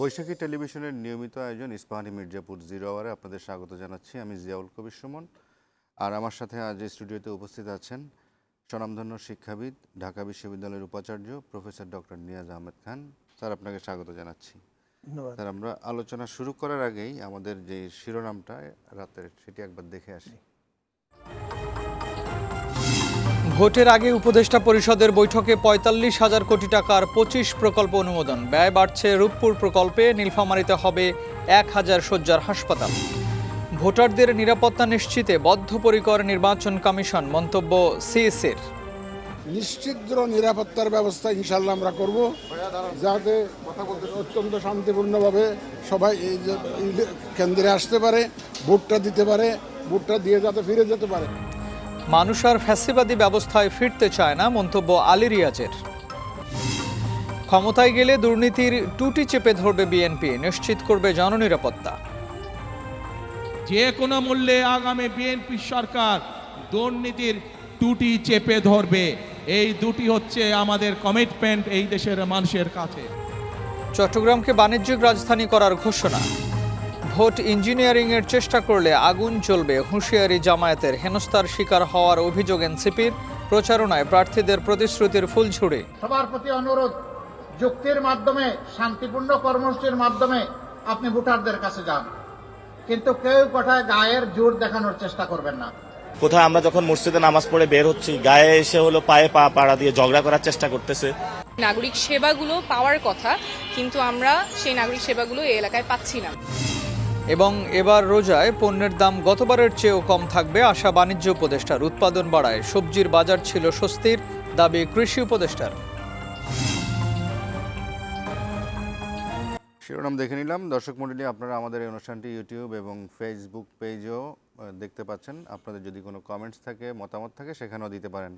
বৈশাখী টেলিভিশনের নিয়মিত আয়োজন ইস্পাহানি মির্জাপুর 0 আওয়ারে আপনাদের স্বাগত জানাচ্ছি। আমি জিয়াউল কবির সুমন। আর আমার সাথে আজ এই স্টুডিওতে উপস্থিত আছেন স্বনামধন্য শিক্ষাবিদ, ঢাকা বিশ্ববিদ্যালয়ের উপাচার্য professor doctor Niaz Ahmed Khan. Sir, আপনাকে স্বাগত জানাচ্ছি। ধন্যবাদ। স্যার, আমরা আলোচনা শুরু করার আগেই আমাদের যে শিরোনামটা রাতের, সেটি একবার দেখে আসি। ভোটের আগে উপদেষ্টা পরিষদের বৈঠকে ৪৫,০০০ কোটি টাকার ২৫ প্রকল্প অনুমোদন। ব্যয় বাড়ছে রূপপুর প্রকল্পে, নীলফামারীতে হবে ১,০০০ শয্যার হাসপাতাল। ভোটারদের নিরাপত্তা নিশ্চিতে বদ্ধপরিকর নির্বাচন কমিশন, মন্তব্য সিইসির। নিশ্চিত নিরাপত্তার ব্যবস্থা ইনশাল্লাহ আমরা করব, যাতে অত্যন্ত শান্তিপূর্ণভাবে সবাই এই যে কেন্দ্রে আসতে পারে, ভোটটা দিতে পারে, ভোটটা দিয়ে যাতে ফিরে যেতে পারে। মানুষ আর ফ্যাসিবাদী ব্যবস্থায় ফিরতে চায় না, মন্তব্য আলী রিয়াজের। ক্ষমতায় গেলে দুর্নীতির টুটি চেপে ধরবে বিএনপি, নিশ্চিত করবে জননিরাপত্তা। যে কোনো মূল্যে আগামী বিএনপি সরকার দুর্নীতির টুটি চেপে ধরবে। এই দুটি হচ্ছে আমাদের কমিটমেন্ট এই দেশের মানুষের কাছে। চট্টগ্রামকে বাণিজ্যিক রাজধানী করার ঘোষণা। ভোট ইঞ্জিনিয়ারিংয়ের চেষ্টা করলে আগুন জ্বলবে, হুঁশিয়ারি জামায়াতের। হেনস্থার শিকার হওয়ার অভিযোগ এনসিপির। প্রচারণায় প্রার্থীদের প্রতিশ্রুতির ফুলঝুড়ি। সবার প্রতি অনুরোধ, যুক্তির মাধ্যমে, শান্তিপূর্ণ কর্মসূচির মাধ্যমে আপনি ভোটারদের কাছে যান, কিন্তু কেউ কোথায় গায়ের জোর দেখানোর চেষ্টা করবেন না। কোথায় আমরা যখন মসজিদে নামাজ পড়ে বের হচ্ছি, গায়ে এসে হলো পায়ে পা পাড়া দিয়ে ঝগড়া করার চেষ্টা করতেছে। নাগরিক সেবাগুলো পাওয়ার কথা, কিন্তু আমরা সেই নাগরিক সেবাগুলো এই এলাকায় পাচ্ছি না। এবং এবার রোজায় পণ্যের দাম গতবারের চেয়েও কম থাকবে, আশা বাণিজ্য উপদেষ্টার। উৎপাদন বাড়ায়, সবজির বাজার ছিল স্বস্তির, দাবি কৃষি উপদেষ্টার। শিরোনাম দেখে নিলাম। দর্শক মণ্ডলী, আপনারা আমাদের এই অনুষ্ঠানটি ইউটিউব এবং ফেসবুক পেজেও দেখতে পাচ্ছেন। আপনাদের যদি কোনো কমেন্টস থাকে, মতামত থাকে, সেখানেও দিতে পারেন।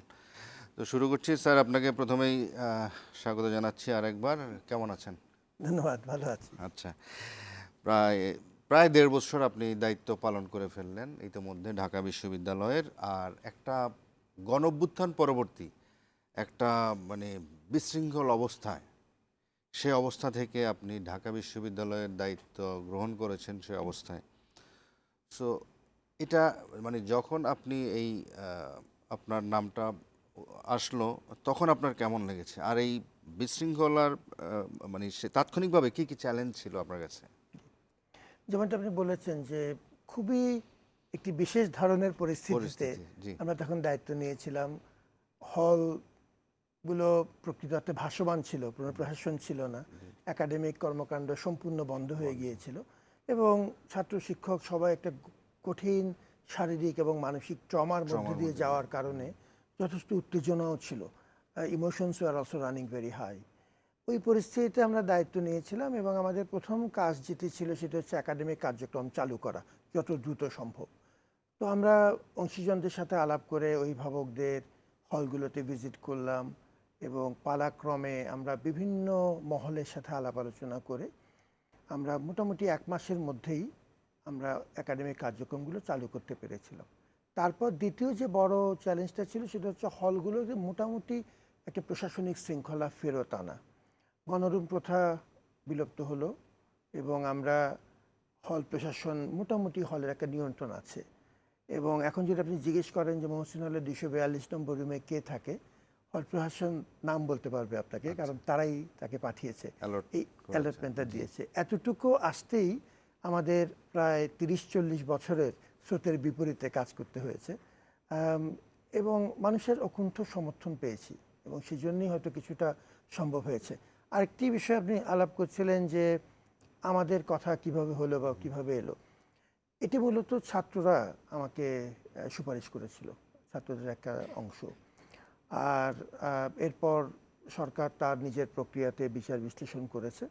তো শুরু করছি। স্যার, আপনাকে প্রথমেই স্বাগত জানাচ্ছি আরেকবার। কেমন আছেন? ধন্যবাদ, ভালো আছি। আচ্ছা, প্রায় 1.5 বছর আপনি দায়িত্ব পালন করে ফেললেন ইতিমধ্যে ঢাকা বিশ্ববিদ্যালয়ের। আর একটা গণঅভ্যুত্থান পরবর্তী একটা বিশৃঙ্খল অবস্থায়, সে অবস্থা থেকে আপনি ঢাকা বিশ্ববিদ্যালয়ের দায়িত্ব গ্রহণ করেছেন সে অবস্থায়। সো এটা যখন আপনি এই আপনার নামটা আসলো, তখন আপনার কেমন লেগেছে? আর এই বিশৃঙ্খলার সে তাৎক্ষণিকভাবে কি কি চ্যালেঞ্জ ছিল আপনার কাছে? যেমনটা আপনি বলেছেন যে খুবই একটি বিশেষ ধরনের পরিস্থিতিতে আমরা তখন দায়িত্ব নিয়েছিলাম। হলগুলো প্রকৃত অর্থে ভাসমান ছিল, প্রশাসন ছিল না, একাডেমিক কর্মকাণ্ড সম্পূর্ণ বন্ধ হয়ে গিয়েছিল এবং ছাত্র শিক্ষক সবাই একটা কঠিন শারীরিক এবং মানসিক ট্রমার মধ্যে দিয়ে যাওয়ার কারণে যথেষ্ট উত্তেজনাও ছিল। Emotions are also running very high. ওই পরিস্থিতিতে আমরা দায়িত্ব নিয়েছিলাম এবং আমাদের প্রথম কাজ যেটি ছিল সেটা হচ্ছে একাডেমিক কার্যক্রম চালু করা যত দ্রুত সম্ভব। তো আমরা অংশীজনদের সাথে আলাপ করে অভিভাবকদের হলগুলোতে ভিজিট করলাম এবং পালাক্রমে আমরা বিভিন্ন মহলের সাথে আলাপ আলোচনা করে আমরা মোটামুটি 1 মাসের মধ্যেই আমরা একাডেমিক কার্যক্রমগুলো চালু করতে পেরেছিলাম। তারপর দ্বিতীয় যে বড় চ্যালেঞ্জটা ছিল সেটা হচ্ছে হলগুলোতে মোটামুটি একটা প্রশাসনিক শৃঙ্খলা ফেরত আনা। গণরুম প্রথা বিলুপ্ত হলো এবং আমরা হল প্রশাসন মোটামুটি হলের একটা নিয়ন্ত্রণ আছে। এবং এখন যদি আপনি জিজ্ঞেস করেন যে মহসিন হলের 242 নম্বর রুমে কে থাকে, হল প্রশাসন নাম বলতে পারবে আপনাকে, কারণ তারাই তাকে পাঠিয়েছে, এই অ্যালার্টমেন্টটা দিয়েছে। এতটুকু আসতেই আমাদের প্রায় 30-40 বছরের স্রোতের বিপরীতে কাজ করতে হয়েছে এবং মানুষের অকুণ্ঠ সমর্থন পেয়েছি এবং সেই জন্যই হয়তো কিছুটা সম্ভব হয়েছে। আরেকটি বিষয় আপনি আলাপ করছিলেন যে আমাদের কথা কিভাবে হলো বা কিভাবে এলো, এটি মূলত ছাত্ররা আমাকে সুপারিশ করেছিল, ছাত্রদের একটা অংশ। আর এরপর সরকার তার নিজের প্রক্রিয়াতে বিচার বিশ্লেষণ করেছে।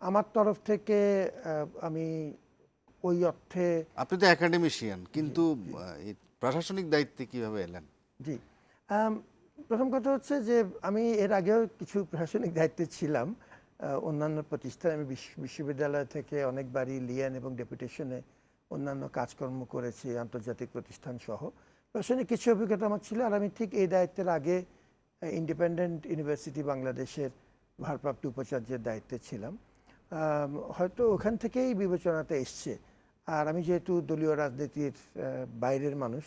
আমার তরফ থেকে আমি ওই অর্থে, আপনি তো একাডেমিশিয়ান, কিন্তু প্রশাসনিক দায়িত্বে কিভাবে এলেন? জি, প্রথম কথা হচ্ছে যে আমি এর আগেও কিছু প্রশাসনিক দায়িত্বে ছিলাম অন্যান্য প্রতিষ্ঠান। আমি বিশ্ববিদ্যালয় থেকে অনেকবারই লিয়ান এবং ডেপুটেশনে অন্যান্য কাজকর্ম করেছি, আন্তর্জাতিক প্রতিষ্ঠান সহ। প্রশাসনিক কিছু অভিজ্ঞতা আমার ছিল। আর আমি ঠিক এই দায়িত্বের আগে ইন্ডিপেন্ডেন্ট ইউনিভার্সিটি বাংলাদেশের ভারপ্রাপ্ত উপাচার্যের দায়িত্বে ছিলাম। হয়তো ওখান থেকেই বিবেচনাতে এসছে। আর আমি যেহেতু দলীয় রাজনীতির বাইরের মানুষ,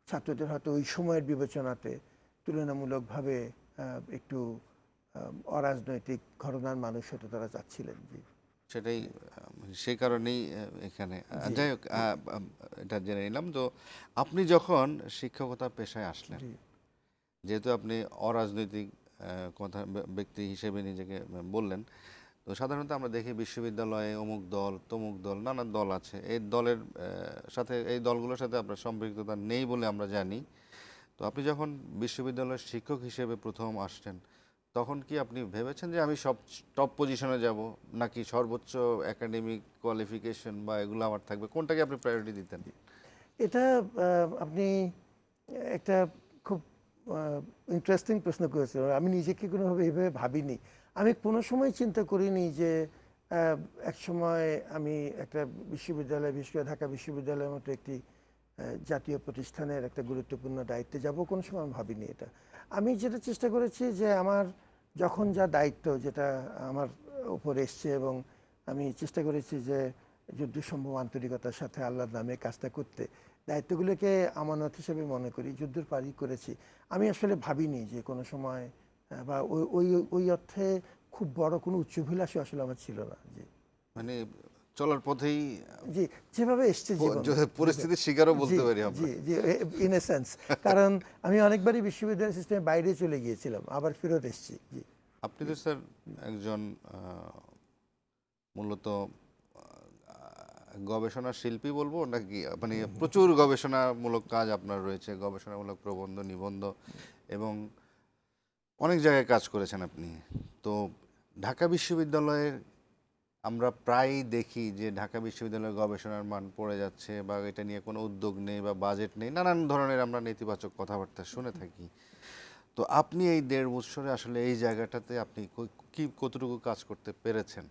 ছাত্রদের হয়তো ওই সময়ের বিবেচনাতে তুলনামূলকভাবে একটু অরাজনৈতিক ঘরানার মানুষ হয়তো তারা চাচ্ছিলেন। জি সেটাই সেই কারণেই এখানে জি। যাই হোক এটা জেনে নিলাম। তো আপনি যখন শিক্ষকতা পেশায় আসলেন, জি যেহেতু আপনি অরাজনৈতিক কথা ব্যক্তি হিসেবে নিজেকে বললেন, তো সাধারণত আমরা দেখি বিশ্ববিদ্যালয়ে অমুক দল তমুক দল নানা দল আছে, এই দলের সাথে এই দলগুলোর সাথে আপনার সম্পৃক্ততা নেই বলে আমরা জানি। তো আপনি যখন বিশ্ববিদ্যালয়ের শিক্ষক হিসেবে প্রথম আসছেন, তখন কি আপনি ভেবেছেন যে আমি সব টপ পজিশনে যাব, নাকি সর্বোচ্চ একাডেমিক কোয়ালিফিকেশন বা এগুলো আমার থাকবে, কোনটাকে আপনি প্রায়োরিটি দিতেন? এটা আপনি একটা খুব ইন্টারেস্টিং প্রশ্ন করেছেন। আমি নিজেকে কোনোভাবে এইভাবে ভাবিনি। আমি কোনো সময় চিন্তা করিনি যে এক সময় আমি একটা বিশ্ববিদ্যালয়, বিশেষ করে ঢাকা বিশ্ববিদ্যালয়ের মতো একটি জাতীয় প্রতিষ্ঠানের একটা গুরুত্বপূর্ণ দায়িত্বে যাব, কোনো সময় আমি ভাবিনি এটা। আমি যেটা চেষ্টা করেছি যে আমার যখন যা দায়িত্ব যেটা আমার উপর এসছে, এবং আমি চেষ্টা করেছি যে যুদ্ধসম্ভব আন্তরিকতার সাথে আল্লাহর নামে কাজটা করতে, দায়িত্বগুলোকে আমানত হিসেবে মনে করি, যুদ্ধের পারি করেছি। আমি আসলে ভাবিনি যে কোনো সময় বা ওই ওই ওই অর্থে খুব বড় কোনো উচ্চাভিলাষী আসলে আমার ছিল না। জি মানে চলার পথেই জি, যেভাবে এসছে জীবন, পরিস্থিতির শিকারও বলতে জি পারি আমরা। জি জি ইন এ সেন্স। কারণ আমি অনেকবারই বিশ্ববিদ্যালয় সিস্টেমের বাইরে চলে গিয়েছিলাম, আবার ফেরত এসেছি। জি আপনি তো স্যার একজন মূলত গবেষণা শিল্পী বলবো নাকি, মানে প্রচুর গবেষণামূলক কাজ আপনার রয়েছে, গবেষণামূলক প্রবন্ধ নিবন্ধ এবং অনেক জায়গায় কাজ করেছেন আপনি। তো ঢাকা বিশ্ববিদ্যালয়ের আমরা প্রায়ই দেখি যে ঢাকা বিশ্ববিদ্যালয়ের গবেষণার মান পড়ে যাচ্ছে, বা এটা নিয়ে কোনো উদ্যোগ নেই বা বাজেট নেই, নানান ধরনের আমরা নেতিবাচক কথাবার্তা শুনে থাকি। তো আপনি এই 1.5 বছরে আসলে এই জায়গাটাতে আপনি কি কতটুকু কাজ করতে পেরেছেন?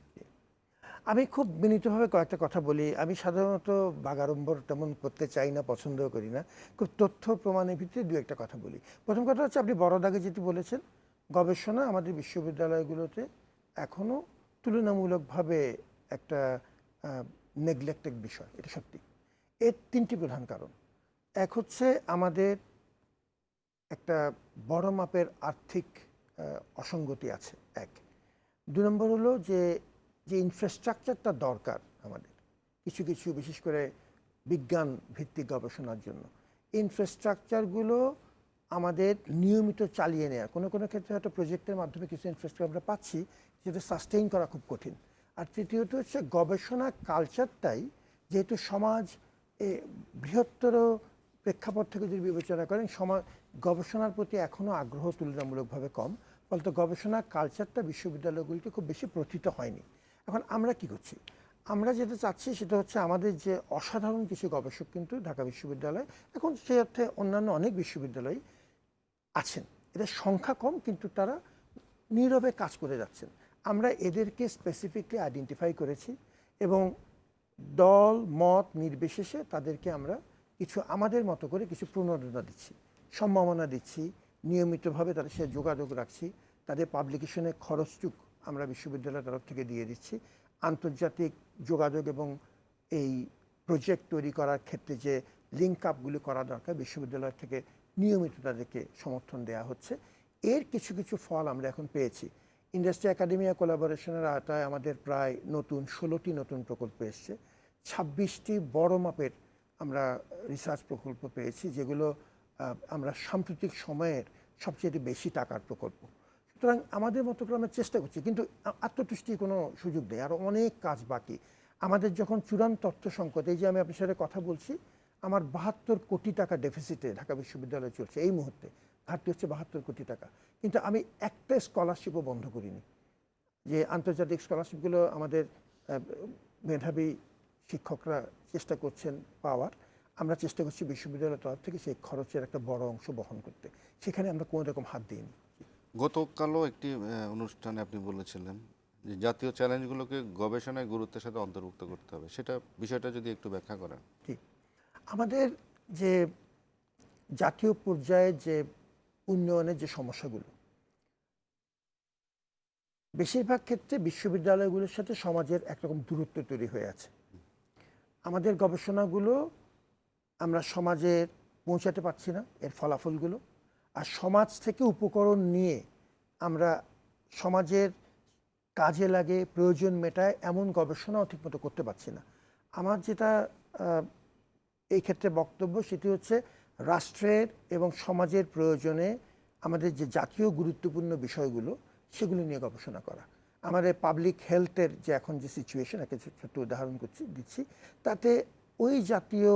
আমি খুব বিনীতভাবে কয়েকটা কথা বলি। আমি সাধারণত বাগাড়ম্বর তেমন করতে চাই না, পছন্দও করি না। খুব তথ্য প্রমাণের ভিত্তিতে দু একটা কথা বলি। প্রথম কথা হচ্ছে, আপনি বড় দাগে যেটি বলেছেন, গবেষণা আমাদের বিশ্ববিদ্যালয়গুলোতে এখনও তুলনামূলকভাবে একটা নেগলেক্টেড বিষয়, এটা সত্যি। এর তিনটি প্রধান কারণ। এক হচ্ছে আমাদের একটা বড় মাপের আর্থিক অসঙ্গতি আছে, এক। 2 নম্বর হলো যে যে ইনফ্রাস্ট্রাকচারটা দরকার আমাদের কিছু কিছু, বিশেষ করে বিজ্ঞান ভিত্তিক গবেষণার জন্য, ইনফ্রাস্ট্রাকচারগুলো আমাদের নিয়মিত চালিয়ে নেওয়া, কোনো কোনো ক্ষেত্রে হয়তো প্রজেক্টের মাধ্যমে কিছু ইনফ্রাস্ট্রাকচার আমরা পাচ্ছি, যেটা সাস্টেইন করা খুব কঠিন। আর তৃতীয়ত হচ্ছে গবেষণা কালচারটাই, যেহেতু সমাজ বৃহত্তর প্রেক্ষাপট থেকে যদি বিবেচনা করেন, সমাজ গবেষণার প্রতি এখনও আগ্রহ তুলনামূলকভাবে কম, ফলত গবেষণা কালচারটা বিশ্ববিদ্যালয়গুলিতে খুব বেশি প্রথিত হয়নি। এখন আমরা কি করছি? আমরা যেটা চাচ্ছি সেটা হচ্ছে, আমাদের যে অসাধারণ কিছু গবেষক কিন্তু ঢাকা বিশ্ববিদ্যালয়, এখন সে অর্থে অন্যান্য অনেক বিশ্ববিদ্যালয় আছেন, এদের সংখ্যা কম কিন্তু তারা নীরবে কাজ করে যাচ্ছেন। আমরা এদেরকে স্পেসিফিকলি আইডেন্টিফাই করেছি এবং দল মত নির্বিশেষে তাদেরকে আমরা কিছু আমাদের মতো করে কিছু প্রণোদনা দিচ্ছি, সম্মাননা দিচ্ছি, নিয়মিতভাবে তাদের সাথে যোগাযোগ রাখছি, তাদের পাবলিকেশনের খরচটুক আমরা বিশ্ববিদ্যালয়ের তরফ থেকে দিয়ে দিচ্ছি। আন্তর্জাতিক যোগাযোগ এবং এই প্রজেক্ট তৈরি করার ক্ষেত্রে যে লিঙ্ক আপগুলি করা দরকার, বিশ্ববিদ্যালয় থেকে নিয়মিত তাদেরকে সমর্থন দেওয়া হচ্ছে। এর কিছু কিছু ফল আমরা এখন পেয়েছি। ইন্ডাস্ট্রি একাডেমিয়া কোলাবোরেশনের আওতায় আমাদের প্রায় 16টি নতুন প্রকল্প এসছে, 26টি বড় মাপের আমরা রিসার্চ প্রকল্প পেয়েছি, যেগুলো আমরা সাম্প্রতিক সময়ের সবচেয়ে বেশি টাকার প্রকল্প। সুতরাং আমাদের মতো করে আমরা চেষ্টা করছি, কিন্তু আত্মতুষ্টির কোনো সুযোগ নেই, আরও অনেক কাজ বাকি আমাদের। যখন চূড়ান্ত তথ্য সংকট, এই যে আমি আপনার সাথে কথা বলছি, আমার 72 কোটি টাকা ডেফিসিটে ঢাকা বিশ্ববিদ্যালয় চলছে এই মুহূর্তে, ঘাটতি হচ্ছে 72 কোটি টাকা, কিন্তু আমি একটা স্কলারশিপও বন্ধ করিনি। যে আন্তর্জাতিক স্কলারশিপগুলো আমাদের মেধাবী শিক্ষকরা চেষ্টা করছেন পাওয়ার, আমরা চেষ্টা করছি বিশ্ববিদ্যালয়ের তরফ থেকে সেই খরচের একটা বড় অংশ বহন করতে, সেখানে আমরা কোনো রকম হাত দিইনি। গতকালও একটি অনুষ্ঠানে আপনি বলেছিলেন যে জাতীয় চ্যালেঞ্জগুলোকে গবেষণায় গুরুত্বের সাথে অন্তর্ভুক্ত করতে হবে, সেটা বিষয়টা যদি একটু ব্যাখ্যা করেন। ঠিক, আমাদের যে জাতীয় পর্যায়ে যে উন্নয়নের যে সমস্যাগুলো, বেশিরভাগ ক্ষেত্রে বিশ্ববিদ্যালয়গুলোর সাথে সমাজের একরকম দূরত্ব তৈরি হয়ে আছে। আমাদের গবেষণাগুলো আমরা সমাজে পৌঁছাতে পারছি না, এর ফলাফলগুলো। আর সমাজ থেকে উপকরণ নিয়ে আমরা সমাজের কাজে লাগে, প্রয়োজন মেটায় এমন গবেষণাও ঠিকমতো করতে পারছি না। আমার যেটা এই ক্ষেত্রে বক্তব্য সেটি হচ্ছে রাষ্ট্রের এবং সমাজের প্রয়োজনে আমাদের যে জাতীয় গুরুত্বপূর্ণ বিষয়গুলো সেগুলো নিয়ে গবেষণা করা। আমাদের পাবলিক হেলথের যে এখন যে সিচুয়েশন, একটা ছোট্ট উদাহরণ দিচ্ছি, তাতে ওই জাতীয়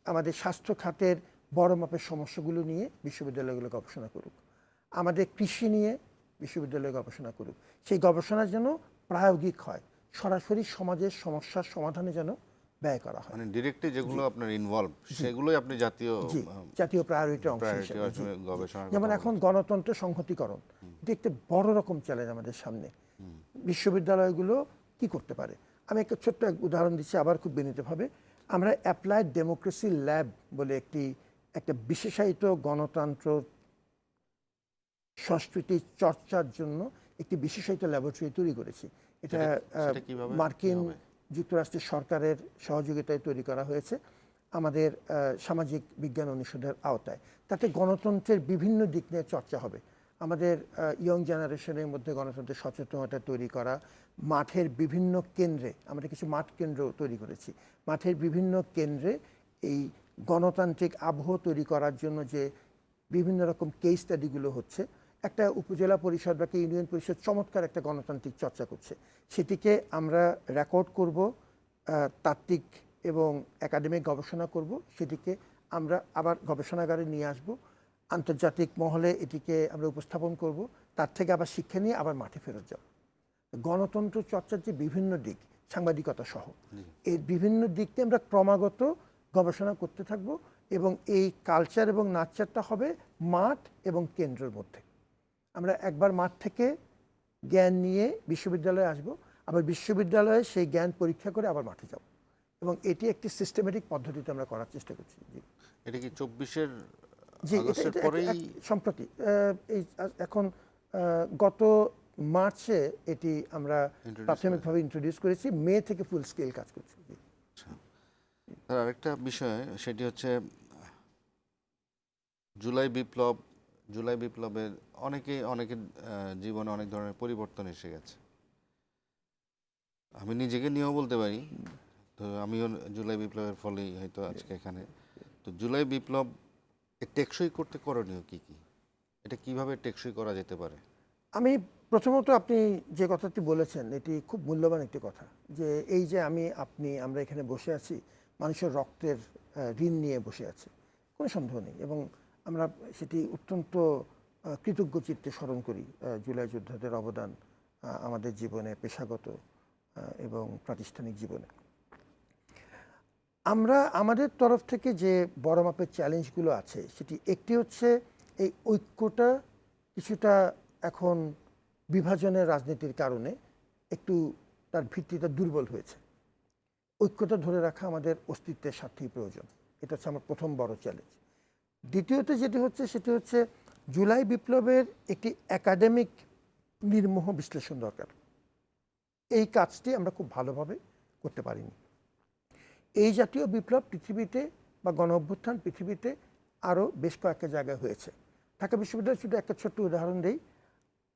আমাদের স্বাস্থ্য খাতের বড় মাপের সমস্যাগুলো নিয়ে বিশ্ববিদ্যালয়গুলো গবেষণা করুক, আমাদের কৃষি নিয়ে বিশ্ববিদ্যালয় গবেষণা করুক। সেই গবেষণা যেন প্রায়োগিক হয়, সরাসরি সমাজের সমস্যার সমাধানে যেন ব্যয় করা হয়। মানে ডিরেক্টলি যেগুলো আপনার ইনভলভ সেগুলোই আপনি জাতীয় প্রায়োরিটির অংশ হিসেবে। যেমন এখন গণতন্ত্র সংহতিকরণ, এটি একটা বড় রকম চ্যালেঞ্জ আমাদের সামনে। বিশ্ববিদ্যালয়গুলো কি করতে পারে? আমি একটা ছোট্ট উদাহরণ দিচ্ছি আবার খুব বিনীতভাবে। আমরা অ্যাপ্লাইড ডেমোক্রেসি ল্যাব বলে একটা বিশেষায়িত গণতন্ত্র সংস্কৃতি চর্চার জন্য একটি বিশেষায়িত ল্যাবরেটরি তৈরি করেছি। এটা মার্কিন যুক্তরাষ্ট্রের সরকারের সহযোগিতায় তৈরি করা হয়েছে আমাদের সামাজিক বিজ্ঞান অনুষদের আওতায়। তাতে গণতন্ত্রের বিভিন্ন দিক নিয়ে চর্চা হবে। আমাদের ইয়ং জেনারেশনের মধ্যে গণতন্ত্রের সচেতনতা তৈরি করা, মাঠের বিভিন্ন কেন্দ্রে আমরা কিছু মাঠ কেন্দ্র তৈরি করেছি, মাঠের বিভিন্ন কেন্দ্রে এই গণতান্ত্রিক আবহ তৈরি করার জন্য যে বিভিন্ন রকম কেস স্টাডিগুলো হচ্ছে, একটা উপজেলা পরিষদ বা ইউনিয়ন পরিষদ চমৎকার একটা গণতান্ত্রিক চর্চা করছে, সেটিকে আমরা রেকর্ড করব, তাত্ত্বিক এবং একাডেমিক গবেষণা করব, সেটিকে আমরা আবার গবেষণাগারে নিয়ে আসব, আন্তর্জাতিক মহলে এটিকে আমরা উপস্থাপন করব, তার থেকে আবার শিক্ষা নিয়ে আবার মাঠে ফেরত যাব। গণতন্ত্র চর্চার যে বিভিন্ন দিক, সাংবাদিকতা সহ এই বিভিন্ন দিককে আমরা ক্রমাগত গবেষণা করতে থাকব এবং এই কালচার এবং নাচারটা হবে মাঠ এবং কেন্দ্রের মধ্যে। আমরা একবার মাঠ থেকে জ্ঞান নিয়ে বিশ্ববিদ্যালয়ে আসব, আবার বিশ্ববিদ্যালয়ে সেই জ্ঞান পরীক্ষা করে আবার মাঠে যাব, এবং এটি একটি সিস্টেমেটিক পদ্ধতিতে আমরা করার চেষ্টা করছি। এটা কি 24-এর আগস্টের পরেই সম্প্রতি এই এখন গত মার্চে এটি আমরা প্রাথমিকভাবে ইন্ট্রোডিউস করেছি, মে থেকে ফুল স্কেল কাজ করছি। আর আরেকটা বিষয় সেটি হচ্ছে জুলাই বিপ্লবের অনেকের জীবনে অনেক ধরনের পরিবর্তন এসে গেছে। আমি নিজেকে নিয়েও বলতে পারি, তো আমিও জুলাই বিপ্লবের ফলেই হয়তো আজকে এখানে। তো জুলাই বিপ্লব টেকসই করতে করণীয় কি কি, এটা কিভাবে টেকসই করা যেতে পারে? আমি প্রথমত আপনি যে কথাটি বলেছেন এটি খুব মূল্যবান একটি কথা, যে এই যে আমরা এখানে বসে আছি মানুষের রক্তের ঋণ নিয়ে বসে আছি, কোনো সন্দেহ নেই, এবং আমরা সেটি অত্যন্ত কৃতজ্ঞ চিত্তে স্মরণ করি। জুলাই যোদ্ধাদের অবদান আমাদের জীবনে, পেশাগত এবং প্রাতিষ্ঠানিক জীবনে। আমরা আমাদের তরফ থেকে যে বড় মাপের চ্যালেঞ্জগুলো আছে সেটি একটি হচ্ছে এই ঐক্যটা কিছুটা এখন বিভাজনের রাজনীতির কারণে একটু তার ভিত্তিটা দুর্বল হয়েছে। ঐক্যতা ধরে রাখা আমাদের অস্তিত্বের স্বার্থেই প্রয়োজন, এটা হচ্ছে আমার প্রথম বড় চ্যালেঞ্জ। দ্বিতীয়ত যেটি হচ্ছে সেটি হচ্ছে জুলাই বিপ্লবের একটি একাডেমিক নির্মোহ বিশ্লেষণ দরকার। এই কাজটি আমরা খুব ভালোভাবে করতে পারিনি। এই জাতীয় বিপ্লব পৃথিবীতে বা গণ অভ্যুত্থান পৃথিবীতে আরও বেশ কয়েকটা জায়গায় হয়েছে। ঢাকা বিশ্ববিদ্যালয় শুধু একটা ছোট্ট উদাহরণ দেই,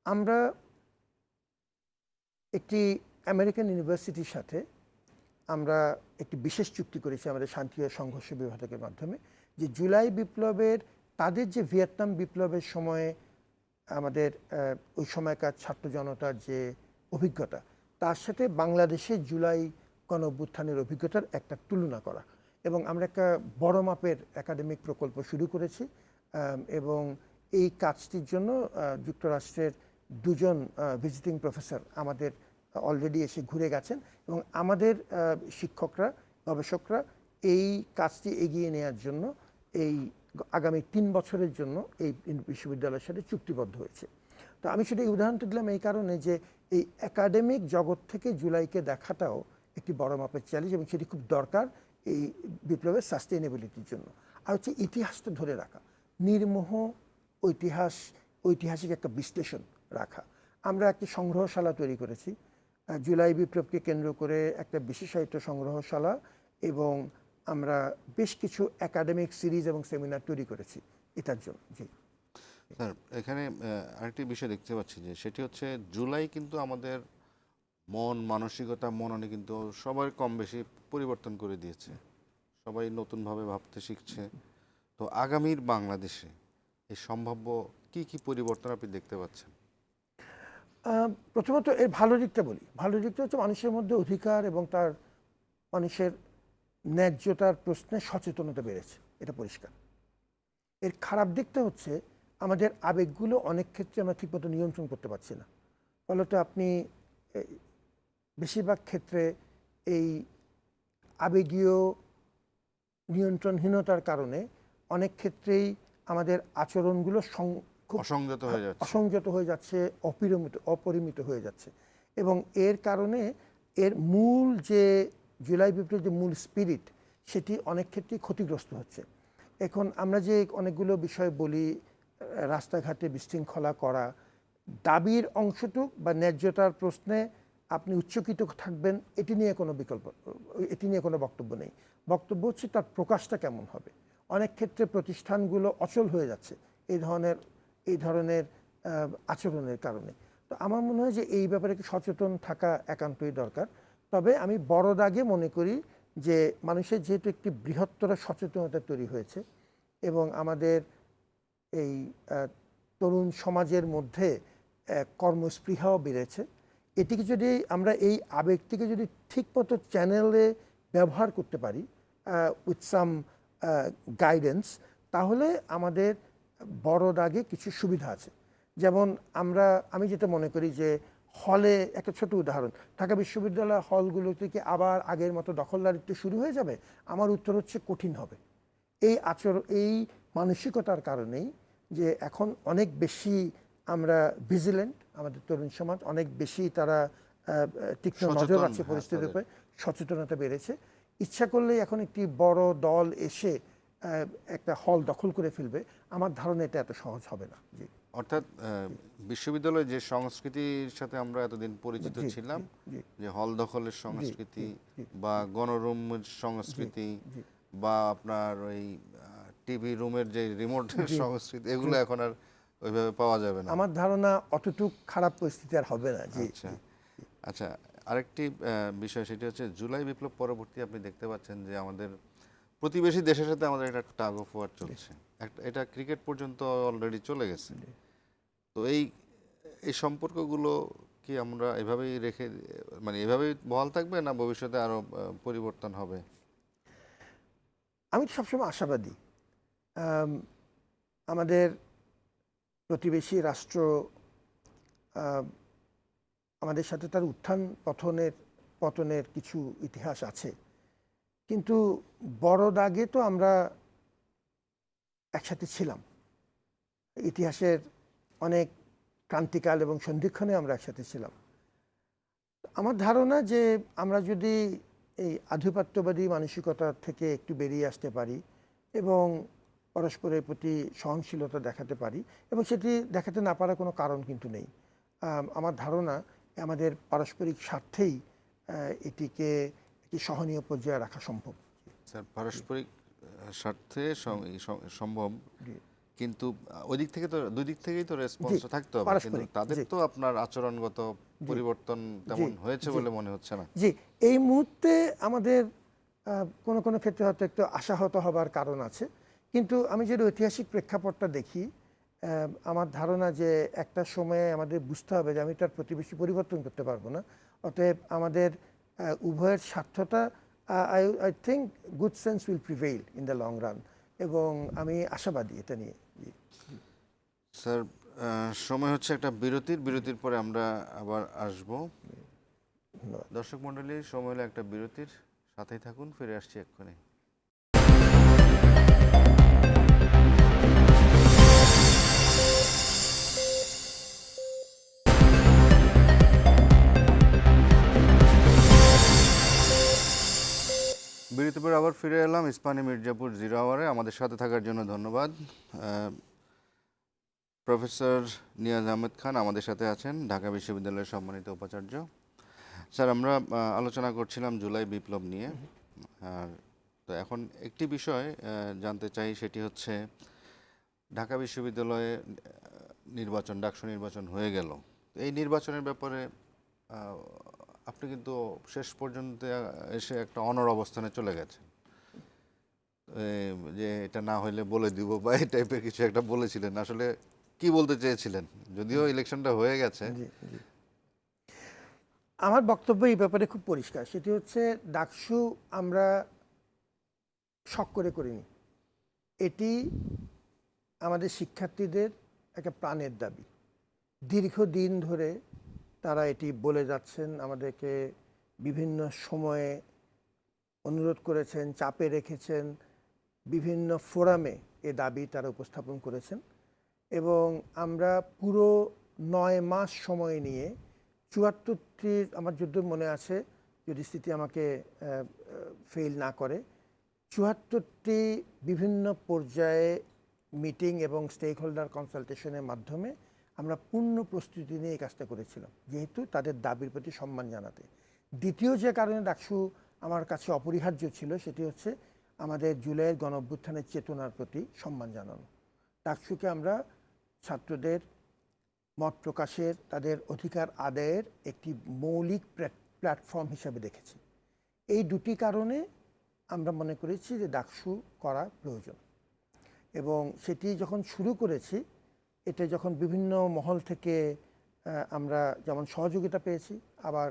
আমরা একটি আমেরিকান ইউনিভার্সিটির সাথে আমরা একটি বিশেষ চুক্তি করেছি আমাদের শান্তি ও সংঘর্ষ বিভাগের মাধ্যমে, যে জুলাই বিপ্লবের তাদের যে ভিয়েতনাম বিপ্লবের সময়ে আমাদের ওই সময়কার ছাত্র জনতার যে অভিজ্ঞতা, তার সাথে বাংলাদেশের জুলাই গণ অভ্যুত্থানের অভিজ্ঞতার একটা তুলনা করা, এবং আমরা একটা বড় মাপের একাডেমিক প্রকল্প শুরু করেছি। এবং এই কাজটির জন্য যুক্তরাষ্ট্রের দুজন ভিজিটিং প্রফেসর আমাদের অলরেডি এসে ঘুরে গেছেন, এবং আমাদের শিক্ষকরা, গবেষকরা এই কাজটি এগিয়ে নেওয়ার জন্য এই আগামী 3 বছরের জন্য এই বিশ্ববিদ্যালয়ের সাথে চুক্তিবদ্ধ হয়েছে। তো আমি সেটা উদাহরণটা দিলাম এই কারণে যে এই একাডেমিক জগৎ থেকে জুলাইকে দেখাটাও একটি বড় মাপের চ্যালেঞ্জ, এবং সেটি খুব দরকার এই বিপ্লবের সাস্টেইনেবিলিটির জন্য। আর হচ্ছে ইতিহাসটা ধরে রাখা, নির্মোহ ঐতিহাসিক একটা বিশ্লেষণ রাখা। আমরা একটি সংগ্রহশালা তৈরি করেছি, জুলাই বিপ্লবকে কেন্দ্র করে একটা বিশেষায়িত সংগ্রহশালা, এবং আমরা বেশ কিছু একাডেমিক সিরিজ এবং সেমিনার তৈরি করেছি এটার জন্য। জি স্যার, এখানে আরেকটি বিষয় দেখতে পাচ্ছি যে সেটি হচ্ছে জুলাই কিন্তু আমাদের মন মানসিকতা মননে কিন্তু সবার কম বেশি পরিবর্তন করে দিয়েছে, সবাই নতুনভাবে ভাবতে শিখছে। তো আগামীর বাংলাদেশে এই সম্ভাব্য কি কি পরিবর্তন আপনি দেখতে পাচ্ছেন? প্রথমত এর ভালো দিকটা বলি। ভালো দিকটা হচ্ছে মানুষের মধ্যে অধিকার এবং তার মানুষের ন্যায্যতার প্রশ্নে সচেতনতা বেড়েছে, এটা পরিষ্কার। এর খারাপ দিকটা হচ্ছে আমাদের আবেগগুলো অনেক ক্ষেত্রে আমরা ঠিকমতো নিয়ন্ত্রণ করতে পারছি না। ফলত আপনি বেশিরভাগ ক্ষেত্রে এই আবেগীয় নিয়ন্ত্রণহীনতার কারণে অনেক ক্ষেত্রেই আমাদের আচরণগুলো খুব অসংযত হয়ে যাচ্ছে। অসংযত হয়ে যাচ্ছে, অপরিমিত হয়ে যাচ্ছে, এবং এর কারণে এর মূল যে জুলাই বিপ্লবের যে মূল স্পিরিট সেটি অনেক ক্ষেত্রেই ক্ষতিগ্রস্ত হচ্ছে। এখন আমরা যে অনেকগুলো বিষয় বলি, রাস্তাঘাটে বিশৃঙ্খলা করা, দাবির অংশটুক বা ন্যায্যতার প্রশ্নে আপনি উচ্চকিত থাকবেন, এটি নিয়ে কোনো বক্তব্য নেই। বক্তব্য হচ্ছে তার প্রকাশটা কেমন হবে। অনেক ক্ষেত্রে প্রতিষ্ঠানগুলো অচল হয়ে যাচ্ছে এই ধরনের আচরণের কারণে। তো আমার মনে হয় যে এই ব্যাপারে সচেতন থাকা একান্তই দরকার। তবে আমি বড় দাগে মনে করি যে মানুষের যেহেতু একটি বৃহত্তর সচেতনতা তৈরি হয়েছে এবং আমাদের এই তরুণ সমাজের মধ্যে কর্মস্পৃহাও বেড়েছে, এটিকে যদি আমরা এই আবেগটিকে যদি ঠিকমতো চ্যানেলে ব্যবহার করতে পারি উইথ সাম গাইডেন্স, তাহলে আমাদের বড় দাগে কিছু সুবিধা আছে। যেমন আমি যেটা মনে করি যে হলে, একটা ছোট উদাহরণ, ঢাকা বিশ্ববিদ্যালয় হলগুলো থেকে আবার আগের মতো দখলদারিত্ব শুরু হয়ে যাবে, আমার উত্তর হচ্ছে কঠিন হবে। এই মানসিকতার কারণেই যে এখন অনেক বেশি আমরা ভিজিলেন্ট, আমাদের তরুণ সমাজ অনেক বেশি তারা তীক্ষ্ণ নজর রাখছে পরিস্থিতির উপরে, সচেতনতা বেড়েছে। ইচ্ছা করলেই এখন একটি বড় দল এসে একটা হল দখল করে ফেলবে, আমার ধারণা এটা এত সহজ হবে না। জি, অর্থাৎ বিশ্ববিদ্যালয়ে যে সংস্কৃতির সাথে আমরা এতদিন পরিচিত ছিলাম, যে হল দখলের সংস্কৃতি বা গণরুমের সংস্কৃতি বা আপনার ওই টিভি রুমের যে রিমোটের সংস্কৃতি, এগুলো এখন আর ওইভাবে পাওয়া যাবে না। আমার ধারণা অতটুক খারাপ পরিস্থিতি আর হবে না। জি, আচ্ছা, আরেকটি বিষয়, সেটি হচ্ছে জুলাই বিপ্লব পরবর্তী আপনি দেখতে পাচ্ছেন যে আমাদের প্রতিবেশী দেশের সাথে আমাদের একটা টাগ অফ ওয়ার চলছে, এটা ক্রিকেট পর্যন্ত অলরেডি চলে গেছে। তো এই সম্পর্কগুলো কি আমরা এভাবেই এভাবেই বহাল থাকবে, না ভবিষ্যতে আরো পরিবর্তন হবে? আমি সবসময় আশাবাদী। আমাদের প্রতিবেশী রাষ্ট্র আমাদের সাথে তার উত্থান পতনের কিছু ইতিহাস আছে, কিন্তু বড় দাগে তো আমরা একসাথে ছিলাম। ইতিহাসের অনেক ক্রান্তিকাল এবং সন্ধিক্ষণে আমরা একসাথে ছিলাম। আমার ধারণা যে আমরা যদি এই আধিপত্যবাদী মানসিকতা থেকে একটু বেরিয়ে আসতে পারি এবং পরস্পরের প্রতি সহনশীলতা দেখাতে পারি, এবং সেটি দেখাতে না পারার কোনো কারণ কিন্তু নেই। আমার ধারণা আমাদের পারস্পরিক স্বার্থেই এটিকে একটি সহনীয় পর্যায়ে রাখা সম্ভব। স্যার, পারস্পরিক স্বার্থে সম্ভব, কিন্তু ওই দিক থেকে তো দুই দিক থেকেই তো রেসপন্স থাকতে হবে, কিন্তু তাদের তো আপনার আচরণগত পরিবর্তন তেমন হয়েছে বলে মনে হচ্ছে না। জি, এই মুহূর্তে আমাদের কোনো ক্ষেত্রে হয়তো একটু আশাহত হবার কারণ আছে, কিন্তু আমি যদি ঐতিহাসিক প্রেক্ষাপটটা দেখি, আমার ধারণা যে একটা সময়ে আমাদের বুঝতে হবে যে আমি তার প্রতিবেশী পরিবর্তন করতে পারবো না, অতএব আমাদের উভয়ের স্বার্থটা, I think good sense will prevail in the long run, এবং আমি আশাবাদী এটা নিয়ে। স্যার, সময় হচ্ছে একটা বিরতির পরে আমরা আবার আসবো। দর্শক মণ্ডলী, সময় হলো একটা বিরতির, সাথেই থাকুন, ফিরে আসছি এক্ষুনি। বিরতির পর আবার ফিরে এলাম ইস্পাহানী মির্জাপুর জিরো আওয়ারে। আমাদের সাথে থাকার জন্য ধন্যবাদ। প্রফেসর নিয়াজ আহমেদ খান আমাদের সাথে আছেন, ঢাকা বিশ্ববিদ্যালয়ের সম্মানিত উপাচার্য। স্যার, আমরা আলোচনা করছিলাম জুলাই বিপ্লব নিয়ে। আর তো এখন একটি বিষয় জানতে চাই, সেটি হচ্ছে ঢাকা বিশ্ববিদ্যালয়ে নির্বাচন, ডাকসু নির্বাচন হয়ে গেল। এই নির্বাচনের ব্যাপারে আপনি কিন্তু শেষ পর্যন্ত এসে একটা অনড় অবস্থানে চলে গেছেন, যে এটা না হইলে বলে দিব বা এই টাইপের কিছু একটা বলেছিলেন। আসলে কি বলতে চেয়েছিলেন? যদিও ইলেকশনটা হয়ে গেছে। জি, জি। আমার বক্তব্য এই ব্যাপারে খুব পরিষ্কার, সেটি হচ্ছে ডাকসু আমরা শখ করে করিনি। এটি আমাদের শিক্ষার্থীদের একটা প্রাণের দাবি। দীর্ঘদিন ধরে তারা এটি বলে যাচ্ছেন, আমাদেরকে বিভিন্ন সময়ে অনুরোধ করেছেন, চাপে রেখেছেন, বিভিন্ন ফোরামে এ দাবি তারা উপস্থাপন করেছেন এবং আমরা পুরো 9 মাস সময় নিয়ে 74টির, আমার যুদ্ধ মনে আছে যদি স্মৃতি আমাকে ফেল না করে, 74টি বিভিন্ন পর্যায়ে মিটিং এবং স্টেক হোল্ডার কনসালটেশনের মাধ্যমে আমরা পূর্ণ প্রস্তুতি নিয়ে এই কাজটা করেছিলাম, যেহেতু তাদের দাবির প্রতি সম্মান জানাতে। দ্বিতীয় যে কারণে ডাকসু আমার কাছে অপরিহার্য ছিল, সেটি হচ্ছে আমাদের জুলাইয়ের গণঅভ্যুত্থানের চেতনার প্রতি সম্মান জানানো। ডাকসুকে আমরা ছাত্রদের মত প্রকাশের, তাদের অধিকার আদায়ের একটি মৌলিক প্ল্যাটফর্ম হিসাবে দেখেছি। এই দুটি কারণে আমরা মনে করেছি যে ডাকসু করা প্রয়োজন এবং সেটি যখন শুরু করেছি, এটা যখন বিভিন্ন মহল থেকে আমরা যেমন সহযোগিতা পেয়েছি, আবার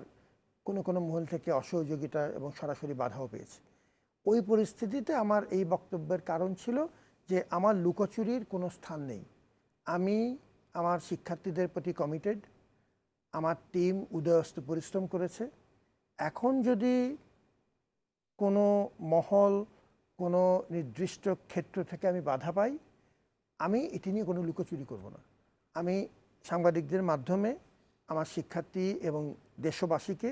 কোনো কোনো মহল থেকে অসহযোগিতা এবং সরাসরি বাধাও পেয়েছি। ওই পরিস্থিতিতে আমার এই বক্তব্যের কারণ ছিল যে আমার লুকোচুরির কোনো স্থান নেই। আমি আমার শিক্ষার্থীদের প্রতি কমিটেড, আমার টিম উদয়স্ত পরিশ্রম করেছে। এখন যদি কোনো মহল, কোনো নির্দিষ্ট ক্ষেত্র থেকে আমি বাধা পাই, আমি এটি নিয়ে কোনো লুকোচুরি করব না। আমি সাংবাদিকদের মাধ্যমে আমার শিক্ষার্থী এবং দেশবাসীকে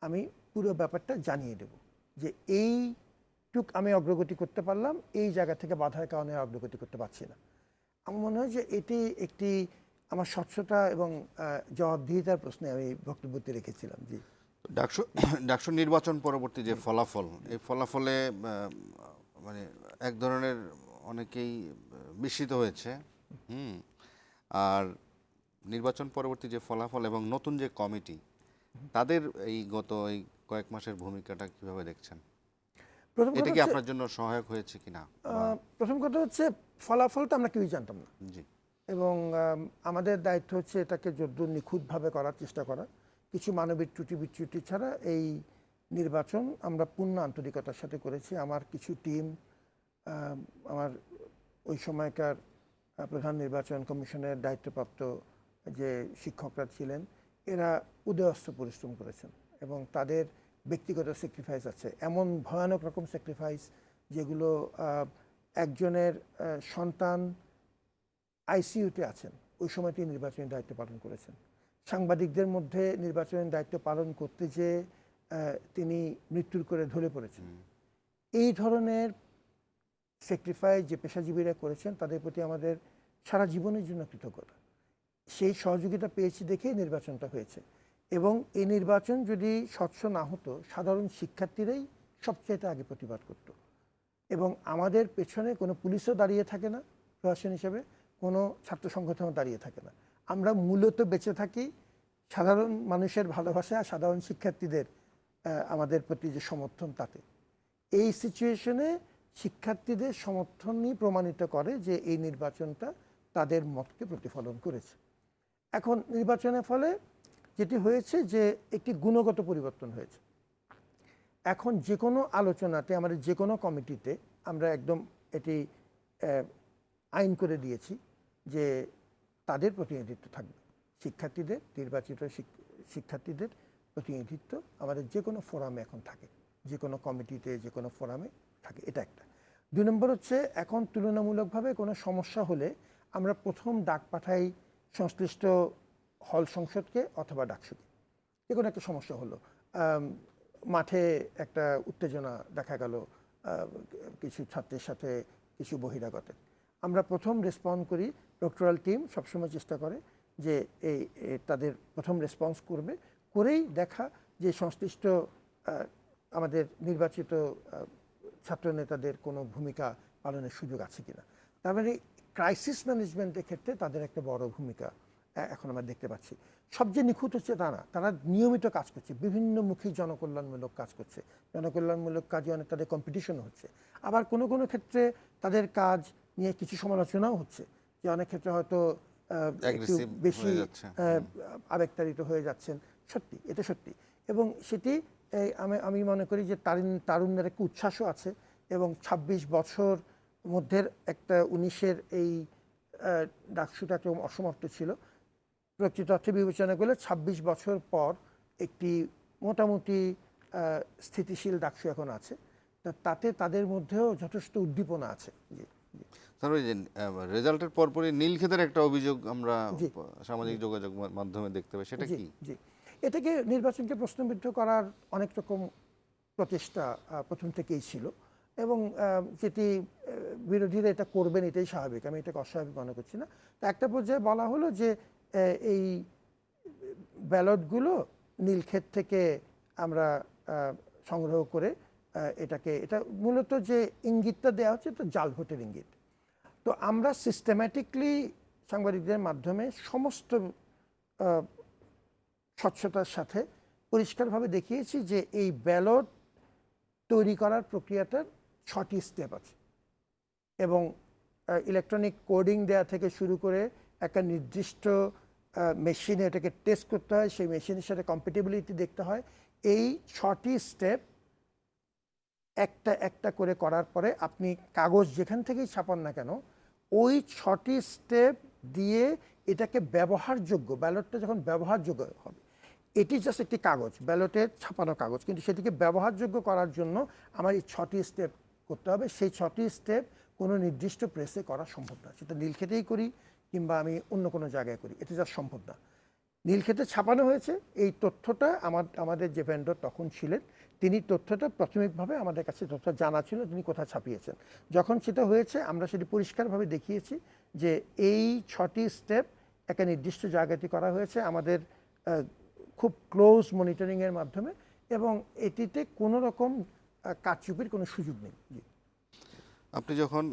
আমি পুরো ব্যাপারটা জানিয়ে দেব যে এইটুক আমি অগ্রগতি করতে পারলাম, এই জায়গা থেকে বাধার কারণে অগ্রগতি করতে পারছি না। আমার মনে হয় যে এটি একটি আমার স্বচ্ছতা এবং জবাবদিহিতার প্রশ্নে আমি বক্তব্যতে রেখেছিলাম। জি, ডাকসু নির্বাচন পরবর্তী যে ফলাফল, এই ফলাফলে মানে এক ধরনের অনেকেই বিস্মিত হয়েছে। আর নির্বাচন পরবর্তী যে ফলাফল এবং নতুন যে কমিটি, তাদের এই গত এই কয়েক মাসের ভূমিকাটা কিভাবে দেখছেন? এটা কি আপনার জন্য সহায়ক হয়েছে কিনা? প্রথম কথা হচ্ছে ফলাফলটা আমরা কেউই জানতাম না। জি। এবং আমাদের দায়িত্ব হচ্ছে এটাকে যদ্দূর নিখুঁতভাবে করার চেষ্টা করা। কিছু মানবিক ত্রুটি বিচ্যুতি ছাড়া এই নির্বাচন আমরা পূর্ণ আন্তরিকতার সাথে করেছি। আমার কিছু টিম, আমার ওই সময়কার প্রধান নির্বাচন কমিশনের দায়িত্বপ্রাপ্ত যে শিক্ষকরা ছিলেন, এরা উদয়স্ত পরিশ্রম করেছেন এবং তাদের ব্যক্তিগত স্যাক্রিফাইস আছে, এমন ভয়ানক রকম স্যাক্রিফাইস যেগুলো একজনের সন্তান আইসিইউতে আছেন, ওই সময় তিনি নির্বাচনী দায়িত্ব পালন করেছেন। সাংবাদিকদের মধ্যে নির্বাচনী দায়িত্ব পালন করতে যে তিনি মৃত্যুর করে ঢলে পড়েছেন। এই ধরনের স্যাক্রিফাইস যে পেশাজীবীরা করেছেন, তাদের প্রতি আমাদের সারা জীবনের জন্য কৃতজ্ঞতা। সেই সহযোগিতা পেয়েছি দেখে নির্বাচনটা হয়েছে এবং এই নির্বাচন যদি স্বচ্ছ না হতো, সাধারণ শিক্ষার্থীরাই সবচেয়ে আগে প্রতিবাদ করত এবং আমাদের পেছনে কোনো পুলিশও দাঁড়িয়ে থাকে না, প্রশাসন হিসেবে কোনো ছাত্র সংগঠনও দাঁড়িয়ে থাকে না। আমরা মূলত বেঁচে থাকি সাধারণ মানুষের ভালোবাসা, সাধারণ শিক্ষার্থীদের আমাদের প্রতি যে সমর্থন, তাতে এই সিচুয়েশনে শিক্ষার্থীদের সমর্থনই প্রমাণিত করে যে এই নির্বাচনটা তাদের মতকে প্রতিফলন করেছে। এখন নির্বাচনের ফলে যেটি হয়েছে যে একটি গুণগত পরিবর্তন হয়েছে। এখন যে কোনো আলোচনাতে, আমাদের যে কোনো কমিটিতে আমরা একদম এটি আইন করে দিয়েছি যে তাদের প্রতিনিধিত্ব থাকবে, শিক্ষার্থীদের, নির্বাচিত শিক্ষার্থীদের প্রতিনিধিত্ব আমাদের যে কোনো ফোরামে এখন থাকে, যে কোনো কমিটিতে, যে কোনো ফোরামে থাকে। এটা একটা। 2 নম্বর হচ্ছে, এখন তুলনামূলকভাবে কোনো সমস্যা হলে আমরা প্রথম ডাক পাঠাই সংশ্লিষ্ট হল সংসদকে অথবা ডাকসুকে। যে কোনো একটা সমস্যা হলো, মাঠে একটা উত্তেজনা দেখা গেল কিছু ছাত্রের সাথে কিছু বহিরাগতের, আমরা প্রথম রেসপন্ড করি। ডক্টরাল টিম সবসময় চেষ্টা করে যে তাদের প্রথম রেসপন্স করবে, করেই দেখা যে সংশ্লিষ্ট আমাদের নির্বাচিত ছাত্রনেতাদের কোনো ভূমিকা পালনের সুযোগ আছে কিনা। তার মানে ক্রাইসিস ম্যানেজমেন্টের ক্ষেত্রে তাদের একটা বড় ভূমিকা এখন আমরা দেখতে পাচ্ছি। সবচেয়ে নিখুঁত হচ্ছে তা না, তারা নিয়মিত কাজ করছে, বিভিন্নমুখী জনকল্যাণমূলক কাজ করছে। জনকল্যাণমূলক কাজে অনেক তাদের কম্পিটিশন হচ্ছে, আবার কোনো কোনো ক্ষেত্রে তাদের কাজ নিয়ে কিছু সমালোচনাও হচ্ছে, যে অনেক ক্ষেত্রে হয়তো একটু বেশি আবেগতাড়িত হয়ে যাচ্ছেন। সত্যি, এটা সত্যি, এবং সেটি আমি মনে করি যে তারুণ্যের একটা উচ্ছ্বাসও আছে, এবং ২৬ বছর মধ্যে একটা ১৯-এর এই ডাকসুটা একদম অসমাপ্ত ছিল। প্রকৃত অর্থে বিবেচনা করলে ২৬ বছর পর একটি মোটামুটি স্থিতিশীল ডাকসু এখন আছে, তাতে তাদের মধ্যেও যথেষ্ট উদ্দীপনা আছে। জি, স্যার, ওই যে রেজাল্টের পরপরই নীলক্ষেতের একটা অভিযোগ আমরা সামাজিক যোগাযোগ মাধ্যমে দেখতে পাই, সেটা কি? জি, এটাকে নির্বাচনকে প্রশ্নবিদ্ধ করার অনেক রকম প্রচেষ্টা প্রথম থেকেই ছিল, এবং যেটি বিরোধীরা এটা করবেন এটাই স্বাভাবিক, আমি এটাকে অস্বাভাবিক মনে করছি না। তো একটা পর্যায়ে বলা হলো যে এই ব্যালটগুলো নীলক্ষেত থেকে আমরা সংগ্রহ করে এটা মূলত যে ইঙ্গিতটা দেওয়া হচ্ছে তো জাল ভোটের ইঙ্গিত। তো আমরা সিস্টেম্যাটিকলি সাংবাদিকদের মাধ্যমে সমস্ত স্বচ্ছতার সাথে পরিষ্কারভাবে দেখিয়েছি যে এই ব্যালট তৈরি করার প্রক্রিয়াটার ৬টি স্টেপ আছে, এবং ইলেকট্রনিক কোডিং দেওয়া থেকে শুরু করে একটা নির্দিষ্ট মেশিনে এটাকে টেস্ট করতে হয়, সেই মেশিনের সাথে কম্প্যাটিবিলিটি দেখতে হয়। এই ৬টি স্টেপ একটা একটা করে করার পরে আপনি কাগজ যেখান থেকেই ছাপান না কেন, ওই ৬টি স্টেপ দিয়ে এটাকে ব্যবহারযোগ্য, ব্যালটটা যখন ব্যবহারযোগ্য হবে, এটি জাস্ট একটি কাগজ, ব্যালটের ছাপানো কাগজ, কিন্তু সেটিকে ব্যবহারযোগ্য করার জন্য আমার এই ৬টি স্টেপ করতে হবে। সেই 6টি স্টেপ কোনো নির্দিষ্ট প্রেসে করা সম্ভব না, সেটা নীলক্ষেতেই করি কিংবা আমি অন্য কোনো জায়গায় করি, এটা যা সম্ভব না। নীলক্ষেতে ছাপানো হয়েছে, এই তথ্যটা আমাদের যে ভেন্ডর তখন ছিলেন, তিনি তথ্যটা প্রাথমিকভাবে আমাদের কাছে তথ্য জানা ছিল, তিনি কোথায় ছাপিয়েছেন। যখন সেটা হয়েছে আমরা সেটি পরিষ্কারভাবে দেখিয়েছি যে এই 6টি স্টেপ একটা নির্দিষ্ট জায়গাতে করা হয়েছে আমাদের খুব ক্লোজ মনিটরিংয়ের মাধ্যমে, এবং এটিতে কোনো রকম কারচুপির কোনো সুযোগ নেই। আপনি যখন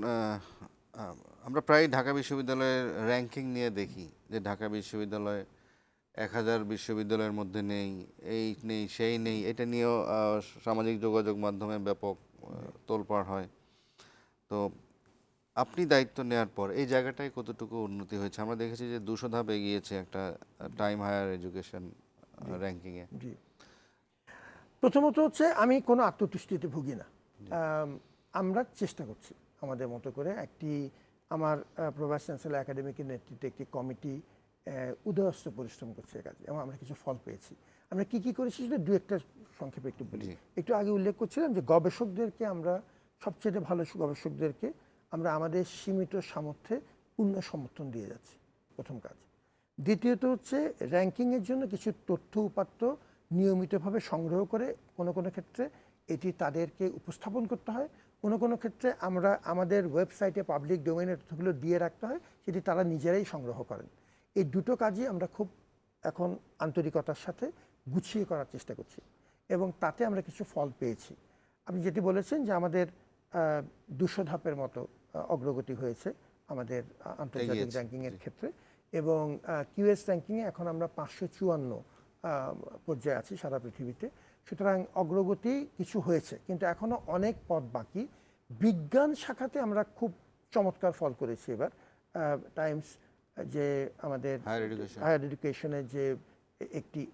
আমরা প্রায় ঢাকা বিশ্ববিদ্যালয়ের র্যাঙ্কিং নিয়ে দেখি যে ঢাকা বিশ্ববিদ্যালয় ১,০০০ বিশ্ববিদ্যালয়ের মধ্যে নেই, এই নেই সেই নেই, এটা নিয়েও সামাজিক যোগাযোগ মাধ্যমে ব্যাপক তোলপাড় হয়। তো আপনি দায়িত্ব নেওয়ার পর এই জায়গাটায় কতটুকু উন্নতি হয়েছে? আমরা দেখেছি যে ২০০ ধাপ এগিয়েছে একটা টাইম হায়ার এডুকেশন র্যাঙ্কিংয়ে। জি, প্রথমত হচ্ছে আমি কোনো আত্মতুষ্টিতে ভুগি না, আমরা চেষ্টা করছি আমাদের মতো করে। আমার প্রভাইস চ্যান্সেলর একাডেমিকের নেতৃত্বে একটি কমিটি উদয়স্ত পরিশ্রম করছে কাজে, এবং আমরা কিছু ফল পেয়েছি। আমরা কি কি করেছি সেটা দু একটা সংক্ষেপে একটু বলি। একটু আগে উল্লেখ করছিলাম যে গবেষকদেরকে আমরা সবচেয়ে ভালো গবেষকদেরকে আমরা আমাদের সীমিত সামর্থ্যে পূর্ণ সমর্থন দিয়ে যাচ্ছি, প্রথম কাজ। দ্বিতীয়ত হচ্ছে র্যাঙ্কিংয়ের জন্য কিছু তথ্য উপাত্ত নিয়মিতভাবে সংগ্রহ করে কোনো কোনো ক্ষেত্রে এটি তাদেরকে উপস্থাপন করতে হয়, কোনো কোনো ক্ষেত্রে আমরা আমাদের ওয়েবসাইটে পাবলিক ডোমেইনের তথ্যগুলো দিয়ে রাখতে হয়, সেটি তারা নিজেরাই সংগ্রহ করেন। এই দুটো কাজই আমরা খুব এখন আন্তরিকতার সাথে গুছিয়ে করার চেষ্টা করছি, এবং তাতে আমরা কিছু ফল পেয়েছি। আপনি যেটি বলেছেন যে আমাদের ২০০ ধাপের মতো অগ্রগতি হয়েছে আমাদের আন্তর্জাতিক র্যাঙ্কিংয়ের ক্ষেত্রে, এবং কিউএস র্যাঙ্কিংয়ে এখন আমরা ৫৫৪ পর্যায়ে আছি সারা পৃথিবীতে। সুতরাং অগ্রগতি কিছু হয়েছে, কিন্তু এখনও অনেক পথ বাকি। বিজ্ঞান শাখাতে আমরা খুব চমৎকার ফল করেছি এবার। টাইমস যে আমাদের হায়ার এডুকেশনের যে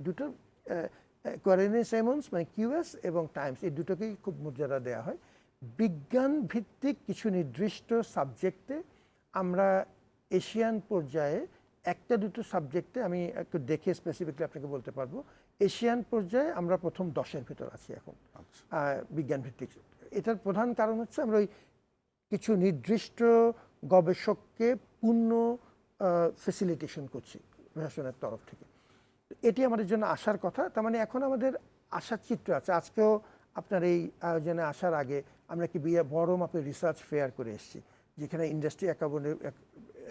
দুটো কোয়ারেন্টাইন সাইমন্স মানে কিউএস এবং টাইমস, এই দুটোকেই খুব মর্যাদা দেওয়া হয়। বিজ্ঞান ভিত্তিক কিছু নির্দিষ্ট সাবজেক্টে আমরা এশিয়ান পর্যায়ে একটা দুটো সাবজেক্টে, আমি একটু দেখে স্পেসিফিকলি আপনাকে বলতে পারবো, এশিয়ান পর্যায়ে আমরা প্রথম 10-এর ভেতর আছি এখন বিজ্ঞান ভিত্তিক। এটার প্রধান কারণ হচ্ছে আমরা ওই কিছু নির্দিষ্ট গবেষককে পূর্ণ ফেসিলিটেশন করছি প্রশাসনের তরফ থেকে। এটি আমাদের জন্য আসার কথা। তার মানে এখন আমাদের আশার চিত্র আছে। আজকেও আপনার এই আয়োজনে আসার আগে আমরা কি বড় মাপের রিসার্চ ফেয়ার করে এসেছি, যেখানে ইন্ডাস্ট্রি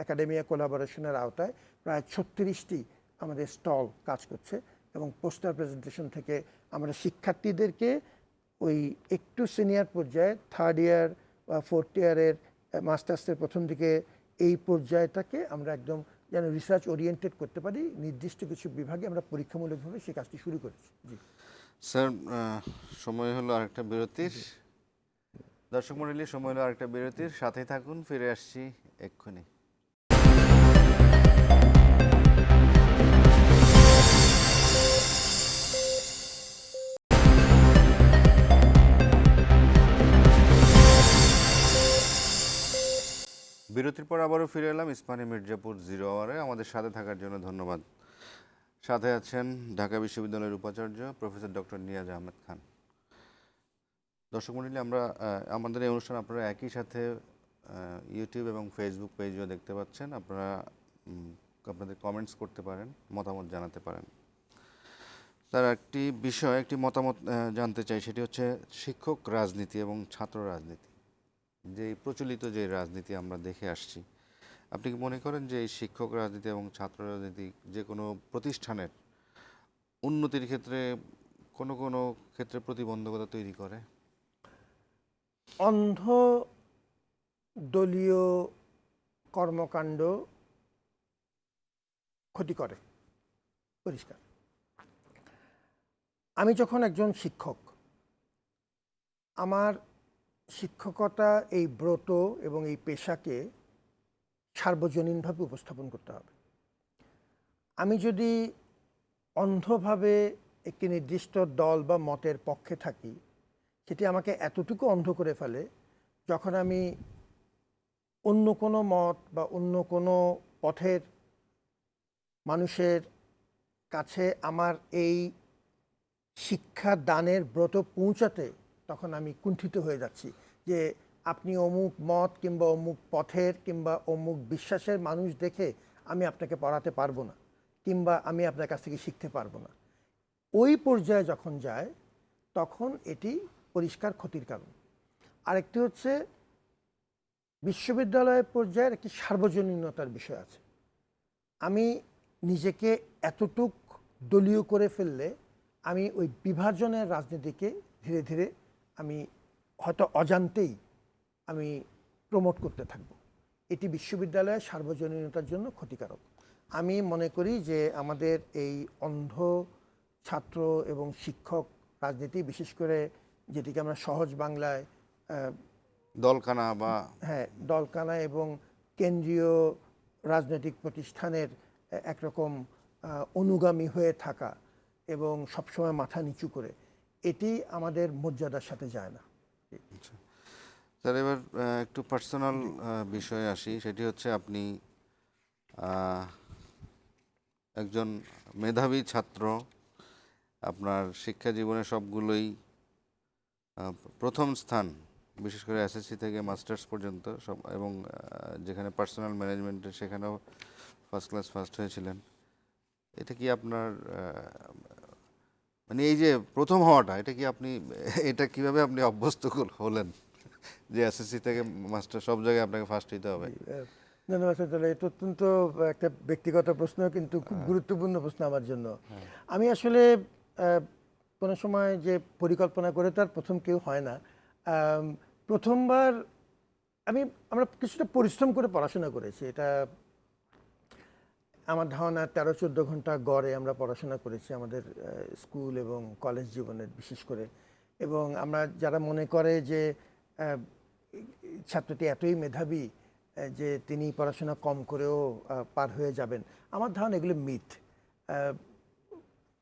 একাডেমিয়া কোলাবোরেশনের আওতায় প্রায় 36টি আমাদের স্টল কাজ করছে, এবং পোস্টার প্রেজেন্টেশন থেকে আমরা শিক্ষার্থীদেরকে ওই একটু সিনিয়র পর্যায়ে 3rd ইয়ার বা 4th ইয়ারের মাস্টার্সের প্রথম দিকে এই পর্যায়টাকে আমরা একদম যেন রিসার্চ ওরিয়েন্টেড করতে পারি, নির্দিষ্ট কিছু বিভাগে আমরা পরীক্ষামূলকভাবে সেই কাজটি শুরু করেছি। জি স্যার, সময় হলো আরেকটা বিরতির। দর্শক মণ্ডলী, সময় হলো আরেকটা বিরতির, সাথেই থাকুন, ফিরে আসছি এক্ষুনি। বিরতির পর আবারও ফিরে এলাম ইস্পাহানী মির্জাপুর জিরো আওয়ারে। আমাদের সাথে থাকার জন্য ধন্যবাদ। সাথে আছেন ঢাকা বিশ্ববিদ্যালয়ের উপাচার্য প্রফেসর ডক্টর নিয়াজ আহমেদ খান। দর্শক মণ্ডলী, আমরা আমাদের এই অনুষ্ঠান আপনারা একই সাথে ইউটিউব এবং ফেসবুক পেজেও দেখতে পাচ্ছেন। আপনারা আপনাদের কমেন্টস করতে পারেন, মতামত জানাতে পারেন। তার একটি মতামত জানতে চাই, সেটি হচ্ছে শিক্ষক রাজনীতি এবং ছাত্র রাজনীতি। যে প্রচলিত যে রাজনীতি আমরা দেখে আসছি, আপনি কি মনে করেন যে এই শিক্ষক রাজনীতি এবং ছাত্র রাজনীতি যে কোনো প্রতিষ্ঠানের উন্নতির ক্ষেত্রে কোনো ক্ষেত্রে প্রতিবন্ধকতা তৈরি করে? অন্ধ দলীয় কর্মকাণ্ড ক্ষতি করে, পরিষ্কার। আমি যখন একজন শিক্ষক, আমার শিক্ষকতা এই ব্রত এবং এই পেশাকে সার্বজনীনভাবে উপস্থাপন করতে হবে। আমি যদি অন্ধভাবে একটি নির্দিষ্ট দল বা মতের পক্ষে থাকি, সেটি আমাকে এতটুকু অন্ধ করে ফেলে, যখন আমি অন্য কোনো মত বা অন্য কোনো পথের মানুষের কাছে আমার এই শিক্ষা দানের ব্রত পৌঁছাতে তখন আমি কুণ্ঠিত হয়ে যাচ্ছি যে আপনি অমুক মত কিংবা অমুক পথের কিংবা অমুক বিশ্বাসের মানুষ দেখে আমি আপনাকে পড়াতে পারবো না, কিংবা আমি আপনার কাছ থেকে শিখতে পারবো না। ওই পর্যায়ে যখন যায় তখন এটি পরিষ্কার ক্ষতির কারণ। আরেকটি হচ্ছে বিশ্ববিদ্যালয়ের পর্যায়ের একটি সার্বজনীনতার বিষয় আছে। আমি নিজেকে এতটুক দলীয় করে ফেললে আমি ওই বিভাজনের রাজনীতিকে ধীরে ধীরে আমি হয়তো অজান্তেই আমি প্রমোট করতে থাকব। এটি বিশ্ববিদ্যালয়ের সার্বজনীনতার জন্য ক্ষতিকারক। আমি মনে করি যে আমাদের এই অন্ধ ছাত্র এবং শিক্ষক রাজনীতি, বিশেষ করে যেটিকে আমরা সহজ বাংলায় দলকানা বা দলকানা এবং কেন্দ্রীয় রাজনৈতিক প্রতিষ্ঠানের একরকম অনুগামী হয়ে থাকা এবং সবসময় মাথা নিচু করে, এটি আমাদের মর্যাদার সাথে যায় না। স্যার, এবার একটু পার্সোনাল বিষয়ে আসি। সেটি হচ্ছে আপনি একজন মেধাবী ছাত্র, আপনার শিক্ষা জীবনে সবগুলোই প্রথম স্থান, বিশেষ করে এসএসসি থেকে মাস্টার্স পর্যন্ত সব, এবং যেখানে পার্সোনাল ম্যানেজমেন্টে সেখানেও ফার্স্ট ক্লাস ফার্স্ট হয়েছিলেন। এটা কি আপনার মানে এই যে প্রথম হওয়াটা, এটা কিভাবে আপনি অভ্যস্ত হলেন যে এসএসসি থেকে মাস্টার সব জায়গায় আপনাকে ফার্স্ট হতে হবে? ধন্যবাদ স্যার। তাহলে এটা অত্যন্ত একটা ব্যক্তিগত প্রশ্ন, কিন্তু খুব গুরুত্বপূর্ণ প্রশ্ন আমার জন্য। আমি আসলে কোনো সময় যে পরিকল্পনা করে তার প্রথম কেউ হয় না। প্রথমবার আমরা কিছুটা পরিশ্রম করে পড়াশোনা করেছি। এটা আমার ধারণা 13-14 ঘন্টা গড়ে আমরা পড়াশোনা করেছি আমাদের স্কুল এবং কলেজ জীবনের বিশেষ করে। এবং আমরা যারা মনে করে যে ছাত্রটি এতই মেধাবী যে তিনি পড়াশোনা কম করেও পার হয়ে যাবেন, আমার ধারণা এগুলো মিথ।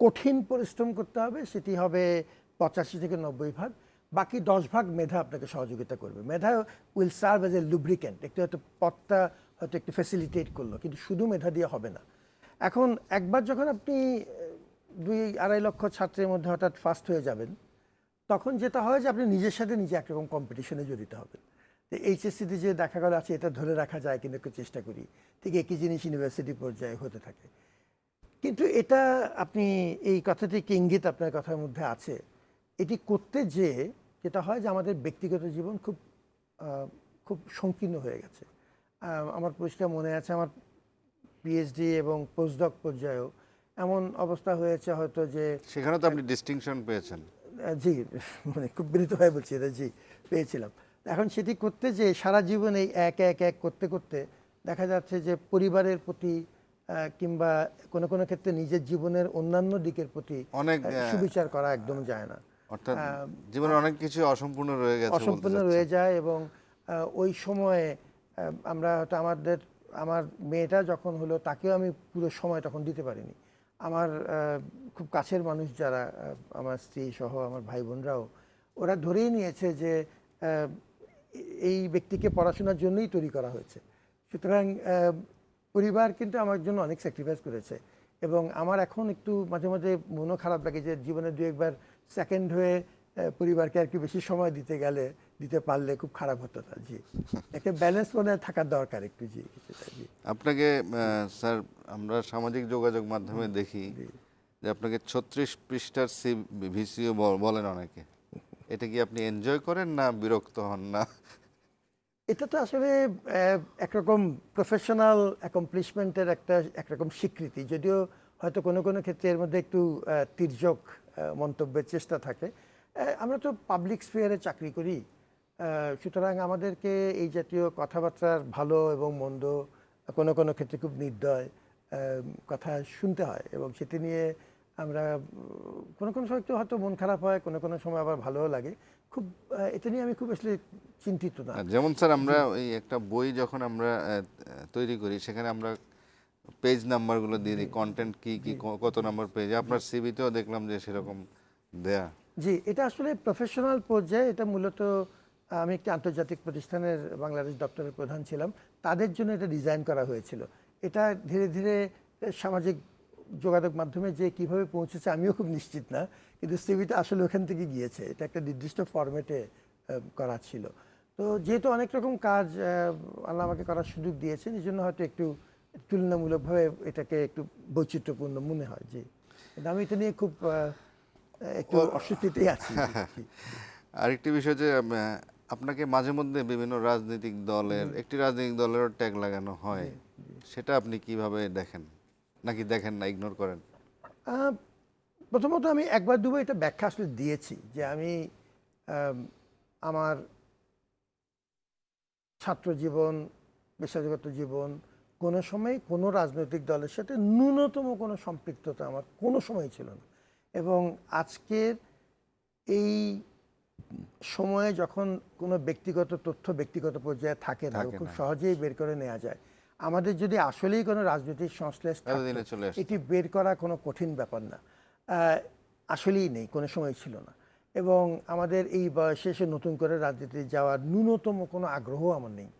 কঠিন পরিশ্রম করতে হবে, সেটি হবে 85 থেকে 90 ভাগ, বাকি 10 ভাগ মেধা আপনাকে সহযোগিতা করবে। মেধা will serve as a lubricant, একটু হয়তো পথটা হয়তো একটু ফ্যাসিলিটেট করলো, কিন্তু শুধু মেধা দিয়ে হবে না। এখন একবার যখন আপনি 2-2.5 লক্ষ ছাত্রের মধ্যে হঠাৎ ফার্স্ট হয়ে যাবেন, তখন যেটা হয় যে আপনি নিজের সাথে নিজে একরকম কম্পিটিশনে জড়িত হবেন। তো এইচএসসিতে যে দেখা গেল আছে এটা ধরে রাখা যায় কিনা একটু চেষ্টা করি, ঠিক একই জিনিস ইউনিভার্সিটি পর্যায়ে হতে থাকে। কিন্তু এটা আপনি এই কথাটি কি ইঙ্গিত আপনার কথার মধ্যে আছে, এটি করতে যেটা হয় যে আমাদের ব্যক্তিগত জীবন খুব খুব সংকীর্ণ হয়ে গেছে। আমার পরিষ্কার মনে আছে আমার পিএইচডি এবং পোস্টডক পর্যায়েও এমন অবস্থা হয়েছে হয়তো যে সেখানে তো আপনি ডিস্টিংশন পেয়েছেন। জি, মানে খুব বিনীতভাবে বলছি এটা, জি পেয়েছিলাম। এখন সেটি করতে যে সারা জীবন এই এক এক এক করতে করতে দেখা যাচ্ছে যে পরিবারের প্রতি কিংবা কোনো কোনো ক্ষেত্রে নিজের জীবনের অন্যান্য দিকের প্রতি অনেক সুবিচার করা একদম যায় না, অর্থাৎ জীবনে অনেক কিছু অসম্পূর্ণ রয়ে গেছে বলতে অসম্পূর্ণ চাচ্ছেন। রয়ে যায়। এবং ওই সময়ে আমরা হয়তো আমার মেয়েটা যখন হলো তাকেও আমি পুরো সময় তখন দিতে পারিনি। আমার খুব কাছের মানুষ যারা আমার স্ত্রী সহ আমার ভাই বোনরাও ওরা ধরেই নিয়েছে যে এই ব্যক্তিকে পড়াশোনার জন্যই তৈরি করা হয়েছে। সুতরাং পরিবার কিন্তু আমার জন্য অনেক স্যাক্রিফাইস করেছে এবং আমার এখন একটু মাঝে মাঝে মনও খারাপ লাগে যে জীবনে দু একবার সেকেন্ড হয়ে পরিবারকে আর কি বেশি সময় দিতে পারলে খুব খারাপ হতো না। জি, একটা ব্যালেন্স মনে হয় থাকার দরকার একটু। জি, জি। আপনাকে স্যার আমরা সামাজিক যোগাযোগ মাধ্যমে দেখি যে আপনাকে 36 পৃষ্ঠার ভিসিও বলেন অনেকে। এটা কি আপনি এনজয় করেন না বিরক্ত হন না? এটা তো আসলে একরকম প্রফেশনাল অ্যাকমপ্লিশমেন্টের একরকম স্বীকৃতি, যদিও হয়তো কোনো কোনো ক্ষেত্রে এর মধ্যে একটু তির্যক মন্তব্যের চেষ্টা থাকে। আমরা তো পাবলিক স্ফিয়ারে চাকরি করি, সুতরাং আমাদেরকে এই জাতীয় কথাবার্তার ভালো এবং মন্দ, কোনো কোনো ক্ষেত্রে খুব নির্দয় কথা শুনতে হয় এবং সেটি নিয়ে আমরা কোনো কোনো সময় একটু হয়তো মন খারাপ হয়, কোনো কোনো সময় আবার ভালোও লাগে। খুব এটা নিয়ে আমি খুব আসলে চিন্তিত না। যেমন স্যার আমরা এই একটা বই যখন আমরা তৈরি করি সেখানে আমরা পেজ নাম্বারগুলো দিয়ে দিই, কন্টেন্ট কি কি কত নাম্বার পেজ। আপনার সিভিতেও দেখলাম যে সেরকম দেয়া। জি, এটা আসলে প্রফেশনাল পর্যায়ে, এটা মূলত আমি একটি আন্তর্জাতিক প্রতিষ্ঠানের বাংলাদেশ দপ্তরের প্রধান ছিলাম, তাদের জন্য এটা ডিজাইন করা হয়েছিল। এটা ধীরে ধীরে সামাজিক যোগাযোগ মাধ্যমে যে কিভাবে পৌঁছেছে আমিও খুব নিশ্চিত না, কিন্তু সিভিটা আসলে ওখান থেকে গিয়েছে। এটা একটা নির্দিষ্ট ফরম্যাটে করা ছিল। তো যেহেতু অনেক রকম কাজ আল্লাহ আমাকে করার সুযোগ দিয়েছেন, এই জন্য হয়তো একটু তুলনামূলকভাবে এটাকে একটু বৈচিত্র্যপূর্ণ মনে হয়। জি, কিন্তু আমি এটা নিয়ে খুব একটু অস্বস্তিতেই আছি। আরেকটি বিষয় যে আপনাকে মাঝে মধ্যে বিভিন্ন রাজনৈতিক দলের একটি রাজনৈতিক দলেরও ট্যাগ লাগানো হয়, সেটা আপনি কিভাবে দেখেন, নাকি দেখেন না, ইগনোর করেন? প্রথমত আমি একবার দুবার এটা ব্যাখ্যা আসলে দিয়েছি যে আমি আমার ছাত্র জীবন, পেশাগত জীবন, কোনো সময় কোনো রাজনৈতিক দলের সাথে ন্যূনতম কোনো সম্পৃক্ততা আমার কোনো সময় ছিল না। এবং আজকের এই সময়ে যখন কোনো ব্যক্তিগত তথ্য ব্যক্তিগত পর্যায়ে থাকে না, খুব সহজেই বের করে নেওয়া যায়। আমাদের যদি আসলেই কোনো রাজনৈতিক সংশ্লেষ থাকে, এটি বের করা কোনো কঠিন ব্যাপার না। আসলেই নেই, কোনো সময় ছিল না। এবং আমাদের এই বয়সে এসে নতুন করে রাজনীতিতে যাওয়ার ন্যূনতম কোনো আগ্রহ আমার নেই।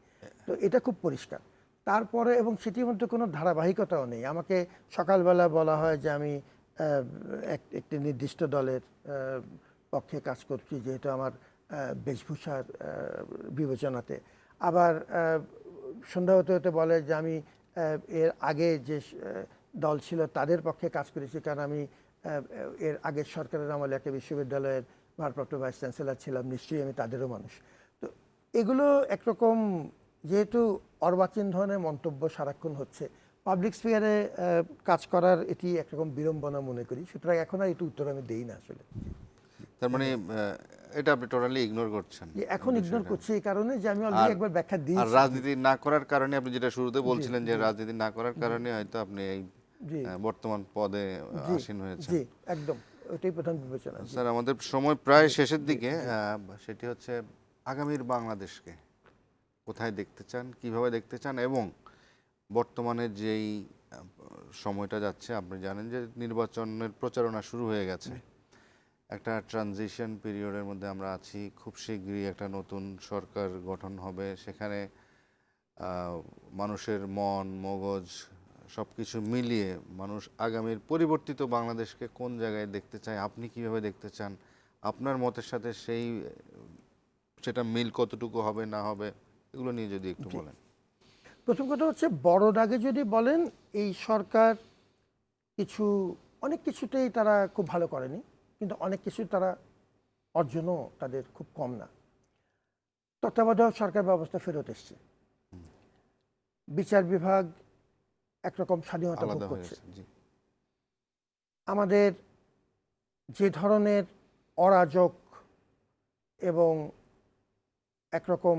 তো এটা খুব পরিষ্কার। তারপরে এবং সেটির মধ্যে কোনো ধারাবাহিকতাও নেই। আমাকে সকালবেলা বলা হয় যে আমি একটি নির্দিষ্ট দলের পক্ষে কাজ করছি, যেহেতু আমার বেশভূষার বিবেচনাতে। আবার সন্ধ্যা হতে হতে বলে যে আমি এর আগে যে দল ছিল তাদের পক্ষে কাজ করেছি, কারণ আমি এর আগের সরকারের আমলে একটা বিশ্ববিদ্যালয়ের ভারপ্রাপ্ত ভাইস চ্যান্সেলর ছিলাম, নিশ্চয়ই আমি তাদেরও মানুষ। তো এগুলো একরকম যেহেতু অর্বাচীন ধরনের মন্তব্য সারাক্ষণ হচ্ছে, পাবলিক স্ফিয়ারে কাজ করার এটি একরকম বিড়ম্বনা মনে করি। সুতরাং এখন আর এটি উত্তর আমি দেই না আসলে। তার মানে এটা আপনি টোটালি ইগনোর করছেন? এখন ইগনোর করছি এই কারণে যে আমি অলরেডি একবার ব্যাখ্যা দিয়েছি। আর রাজনীতি না করার কারণে, আপনি যেটা শুরুতে বলছিলেন যে রাজনীতি না করার কারণে হয়তো আপনি এই বর্তমান পদে আসীন হয়েছেন। জি, একদম ওইটাই প্রধান বিবেচনা। স্যার, আমাদের সময় প্রায় শেষের দিকে, সেটি হচ্ছে আগামীর বাংলাদেশকে কোথায় দেখতে চান, কিভাবে দেখতে চান, এবং বর্তমানে যেই সময়টা যাচ্ছে, আপনি জানেন যে নির্বাচনের প্রচারণা শুরু হয়ে গেছে, একটা ট্রানজিশন পিরিয়ডের মধ্যে আমরা আছি। খুব শীঘ্রই একটা নতুন সরকার গঠন হবে, সেখানে মানুষের মন মগজ সব কিছু মিলিয়ে মানুষ আগামীর পরিবর্তিত বাংলাদেশকে কোন জায়গায় দেখতে চায়, আপনি কিভাবে দেখতে চান, আপনার মতের সাথে সেটা মিল কতটুকু হবে না হবে, এগুলো নিয়ে যদি একটু বলেন। প্রথম কথা হচ্ছে, বড় দাগে যদি বলেন, এই সরকার অনেক কিছুতেই তারা খুব ভালো করেনি, কিন্তু অনেক কিছু তারা অর্জনও তাদের খুব কম না। তত্ত্বাবধায়ক সরকার ব্যবস্থা ফেরত এসছে, বিচার বিভাগ একরকম স্বাধীনতা ভোগ আলাদা হয়ে করছে। গেছে, জি। আমাদের যে ধরনের অরাজক এবং একরকম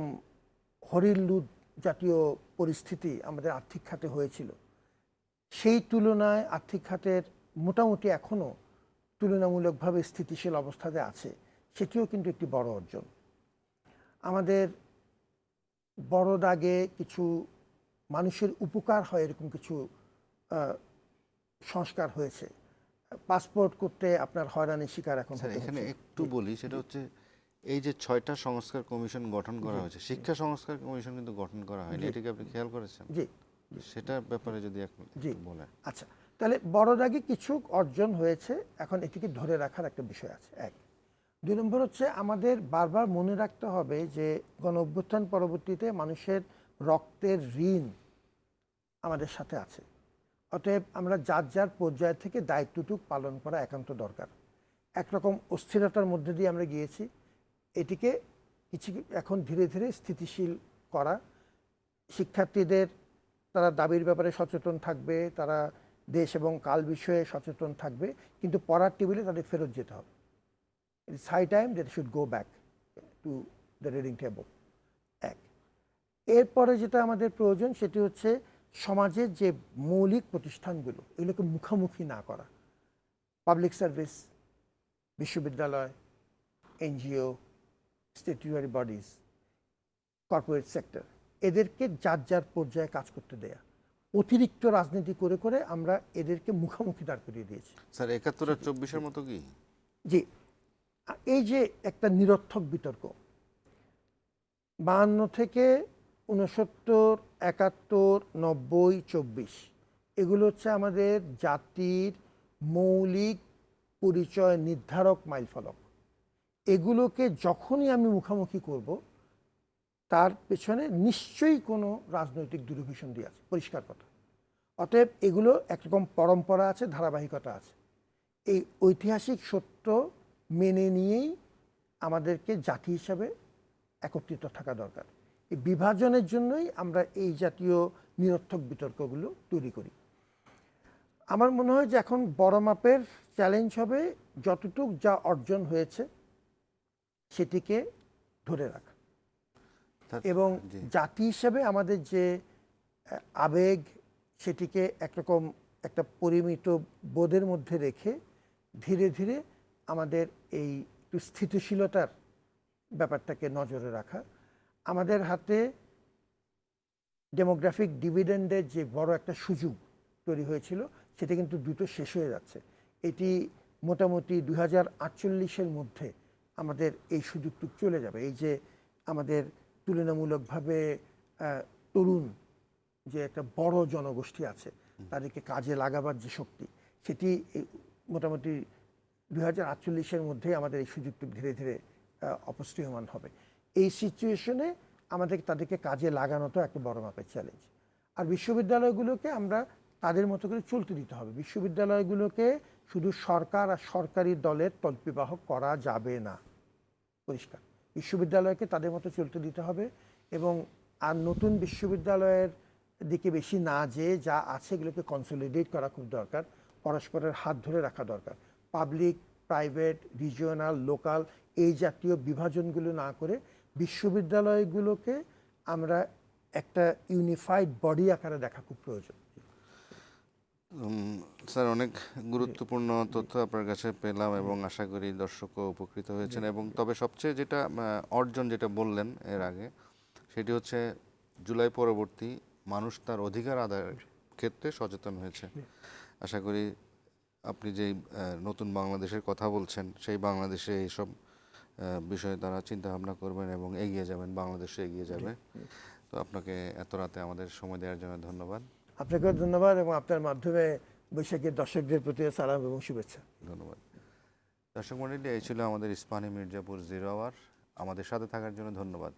হরিল্লুদ জাতীয় পরিস্থিতি আমাদের আর্থিক খাতে হয়েছিল, সেই তুলনায় আর্থিক খাতের মোটামুটি এখনও তুলনামূলকভাবে স্থিতিশীল অবস্থাতে আছে, সেটিও কিন্তু একটি বড় অর্জন। আমাদের বড় দাগে কিছু মানুষের উপকার হয় এরকম কিছু সংস্কার হয়েছে। পাসপোর্ট করতে আপনার হয়রানির শিকার এখন স্যার হতে এখানে হচ্ছে। একটু বলি, সেটা হচ্ছে এই যে 6টা সংস্কার কমিশন গঠন করা হয়েছে, শিক্ষা সংস্কার কমিশন কিন্তু গঠন করা হয়নি, এটাকে আপনি খেয়াল করেছেন? জি সেটার ব্যাপারে যদি একটু জি বলেন। আচ্ছা, তাহলে বড় দাগে কিছু অর্জন হয়েছে, এখন এটিকে ধরে রাখার একটা বিষয় আছে। এক, 2 নম্বর হচ্ছে আমাদের বারবার মনে রাখতে হবে যে গণ অভ্যুত্থান পরবর্তীতে মানুষের রক্তের ঋণ আমাদের সাথে আছে। অতএব আমরা যার যার পর্যায় থেকে দায়িত্বটুক পালন করা একান্ত দরকার। একরকম অস্থিরতার মধ্যে দিয়ে আমরা গিয়েছি, এটিকে কিছু এখন ধীরে ধীরে স্থিতিশীল করা। শিক্ষার্থীদের তারা দাবির ব্যাপারে সচেতন থাকবে, তারা দেশ এবং কাল বিষয়ে সচেতন থাকবে, কিন্তু পড়ার টেবিলে তাদের ফেরত যেতে হবে। It's high time that should go back to the reading table. এক, এরপরে যেটা আমাদের প্রয়োজন সেটি হচ্ছে সমাজের যে মৌলিক প্রতিষ্ঠানগুলো, এগুলোকে মুখোমুখি না করা। পাবলিক সার্ভিস, বিশ্ববিদ্যালয়, NGO, statutory bodies, corporate sector, এদেরকে যার যার পর্যায়ে কাজ করতে দেয়া। অতিরিক্ত রাজনীতি করে করে আমরা এদেরকে মুখোমুখি দাঁড় করিয়ে দিয়েছি। স্যার 71 আর 24-এর মতো কি? জি, এই যে একটা নিরর্থক বিতর্ক, 52 থেকে 69, 71, 90, 24, এগুলো হচ্ছে আমাদের জাতির মৌলিক পরিচয় নির্ধারক মাইলফলক। এগুলোকে যখনই আমি মুখোমুখি করব, তার পেছনে নিশ্চয়ই কোনো রাজনৈতিক দূরভিসন্ধি আছে, পরিষ্কার কথা। অতএব এগুলো একরকম পরম্পরা আছে, ধারাবাহিকতা আছে। এই ঐতিহাসিক সত্য মেনে নিয়েই আমাদেরকে জাতি হিসাবে একত্রিত থাকা দরকার। এই বিভাজনের জন্যই আমরা এই জাতীয় নিরর্থক বিতর্কগুলো তৈরি করি। আমার মনে হয় যে এখন বড় মাপের চ্যালেঞ্জ হবে যতটুক যা অর্জন হয়েছে সেটিকে ধরে রাখা, এবং জি। জাতি হিসেবে আমাদের যে আবেগ, সেটিকে একরকম একটা পরিমিত বোধের মধ্যে রেখে ধীরে ধীরে আমাদের এই একটু স্থিতিশীলতার ব্যাপারটাকে নজরে রাখা। আমাদের হাতে ডেমোগ্রাফিক ডিভিডেন্ডের যে বড় একটা সুযোগ তৈরি হয়েছিল, সেটা কিন্তু দ্রুত শেষ হয়ে যাচ্ছে। এটি মোটামুটি 2048-এর মধ্যে আমাদের এই সুযোগটুকু চলে যাবে। এই যে আমাদের তুলনামূলকভাবে তরুণ যে একটা বড় জনগোষ্ঠী আছে, তাদেরকে কাজে লাগাবার যে শক্তি, সেটি মোটামুটি 2048-এর মধ্যে আমাদের এই সুযোগটি ধীরে ধীরে অপসৃয়মান হবে। এই সিচুয়েশনে আমাদের তাদেরকে কাজে লাগানো তো একটা বড় মাপের চ্যালেঞ্জ। আর বিশ্ববিদ্যালয়গুলোকে আমরা তাদের মতো করে চলতে দিতে হবে। বিশ্ববিদ্যালয়গুলোকে শুধু সরকার আর সরকারি দলের তল্পিবাহক করা যাবে না, পরিষ্কার। বিশ্ববিদ্যালয়কে তাদের মতো চলতে দিতে হবে, এবং আর নতুন বিশ্ববিদ্যালয়ের দিকে বেশি না যেয়ে যা আছে এগুলোকে কনসলিডেট করা খুব দরকার, পরস্পরের হাত ধরে রাখা দরকার। পাবলিক, প্রাইভেট, রিজিওনাল, লোকাল, এই জাতীয় বিভাজনগুলো না করে বিশ্ববিদ্যালয়গুলোকে আমরা একটা ইউনিফাইড বডি আকারে দেখা খুব প্রয়োজন। স্যার অনেক গুরুত্বপূর্ণ তথ্য আপনার কাছে পেলাম এবং আশা করি দর্শকও উপকৃত হয়েছেন। এবং তবে সবচেয়ে যেটা অর্জন যেটা বললেন এর আগে, সেটি হচ্ছে জুলাই পরবর্তী মানুষ তার অধিকার আদায়ের ক্ষেত্রে সচেতন হয়েছে। আশা করি আপনি যেই নতুন বাংলাদেশের কথা বলছেন, সেই বাংলাদেশে এইসব বিষয়ে তারা চিন্তা ভাবনা করবেন এবং এগিয়ে যাবেন, বাংলাদেশে এগিয়ে যাবে। তো আপনাকে এত রাতে আমাদের সময় দেওয়ার জন্য ধন্যবাদ। আপনাকেও ধন্যবাদ, এবং আপনার মাধ্যমে বৈশাখের দর্শকদের প্রতি সালাম এবং শুভেচ্ছা। ধন্যবাদ। দর্শক মণ্ডলী, এই ছিল আমাদের ইস্পাহানী মির্জাপুর 0 আওয়ার। আমাদের সাথে থাকার জন্য ধন্যবাদ।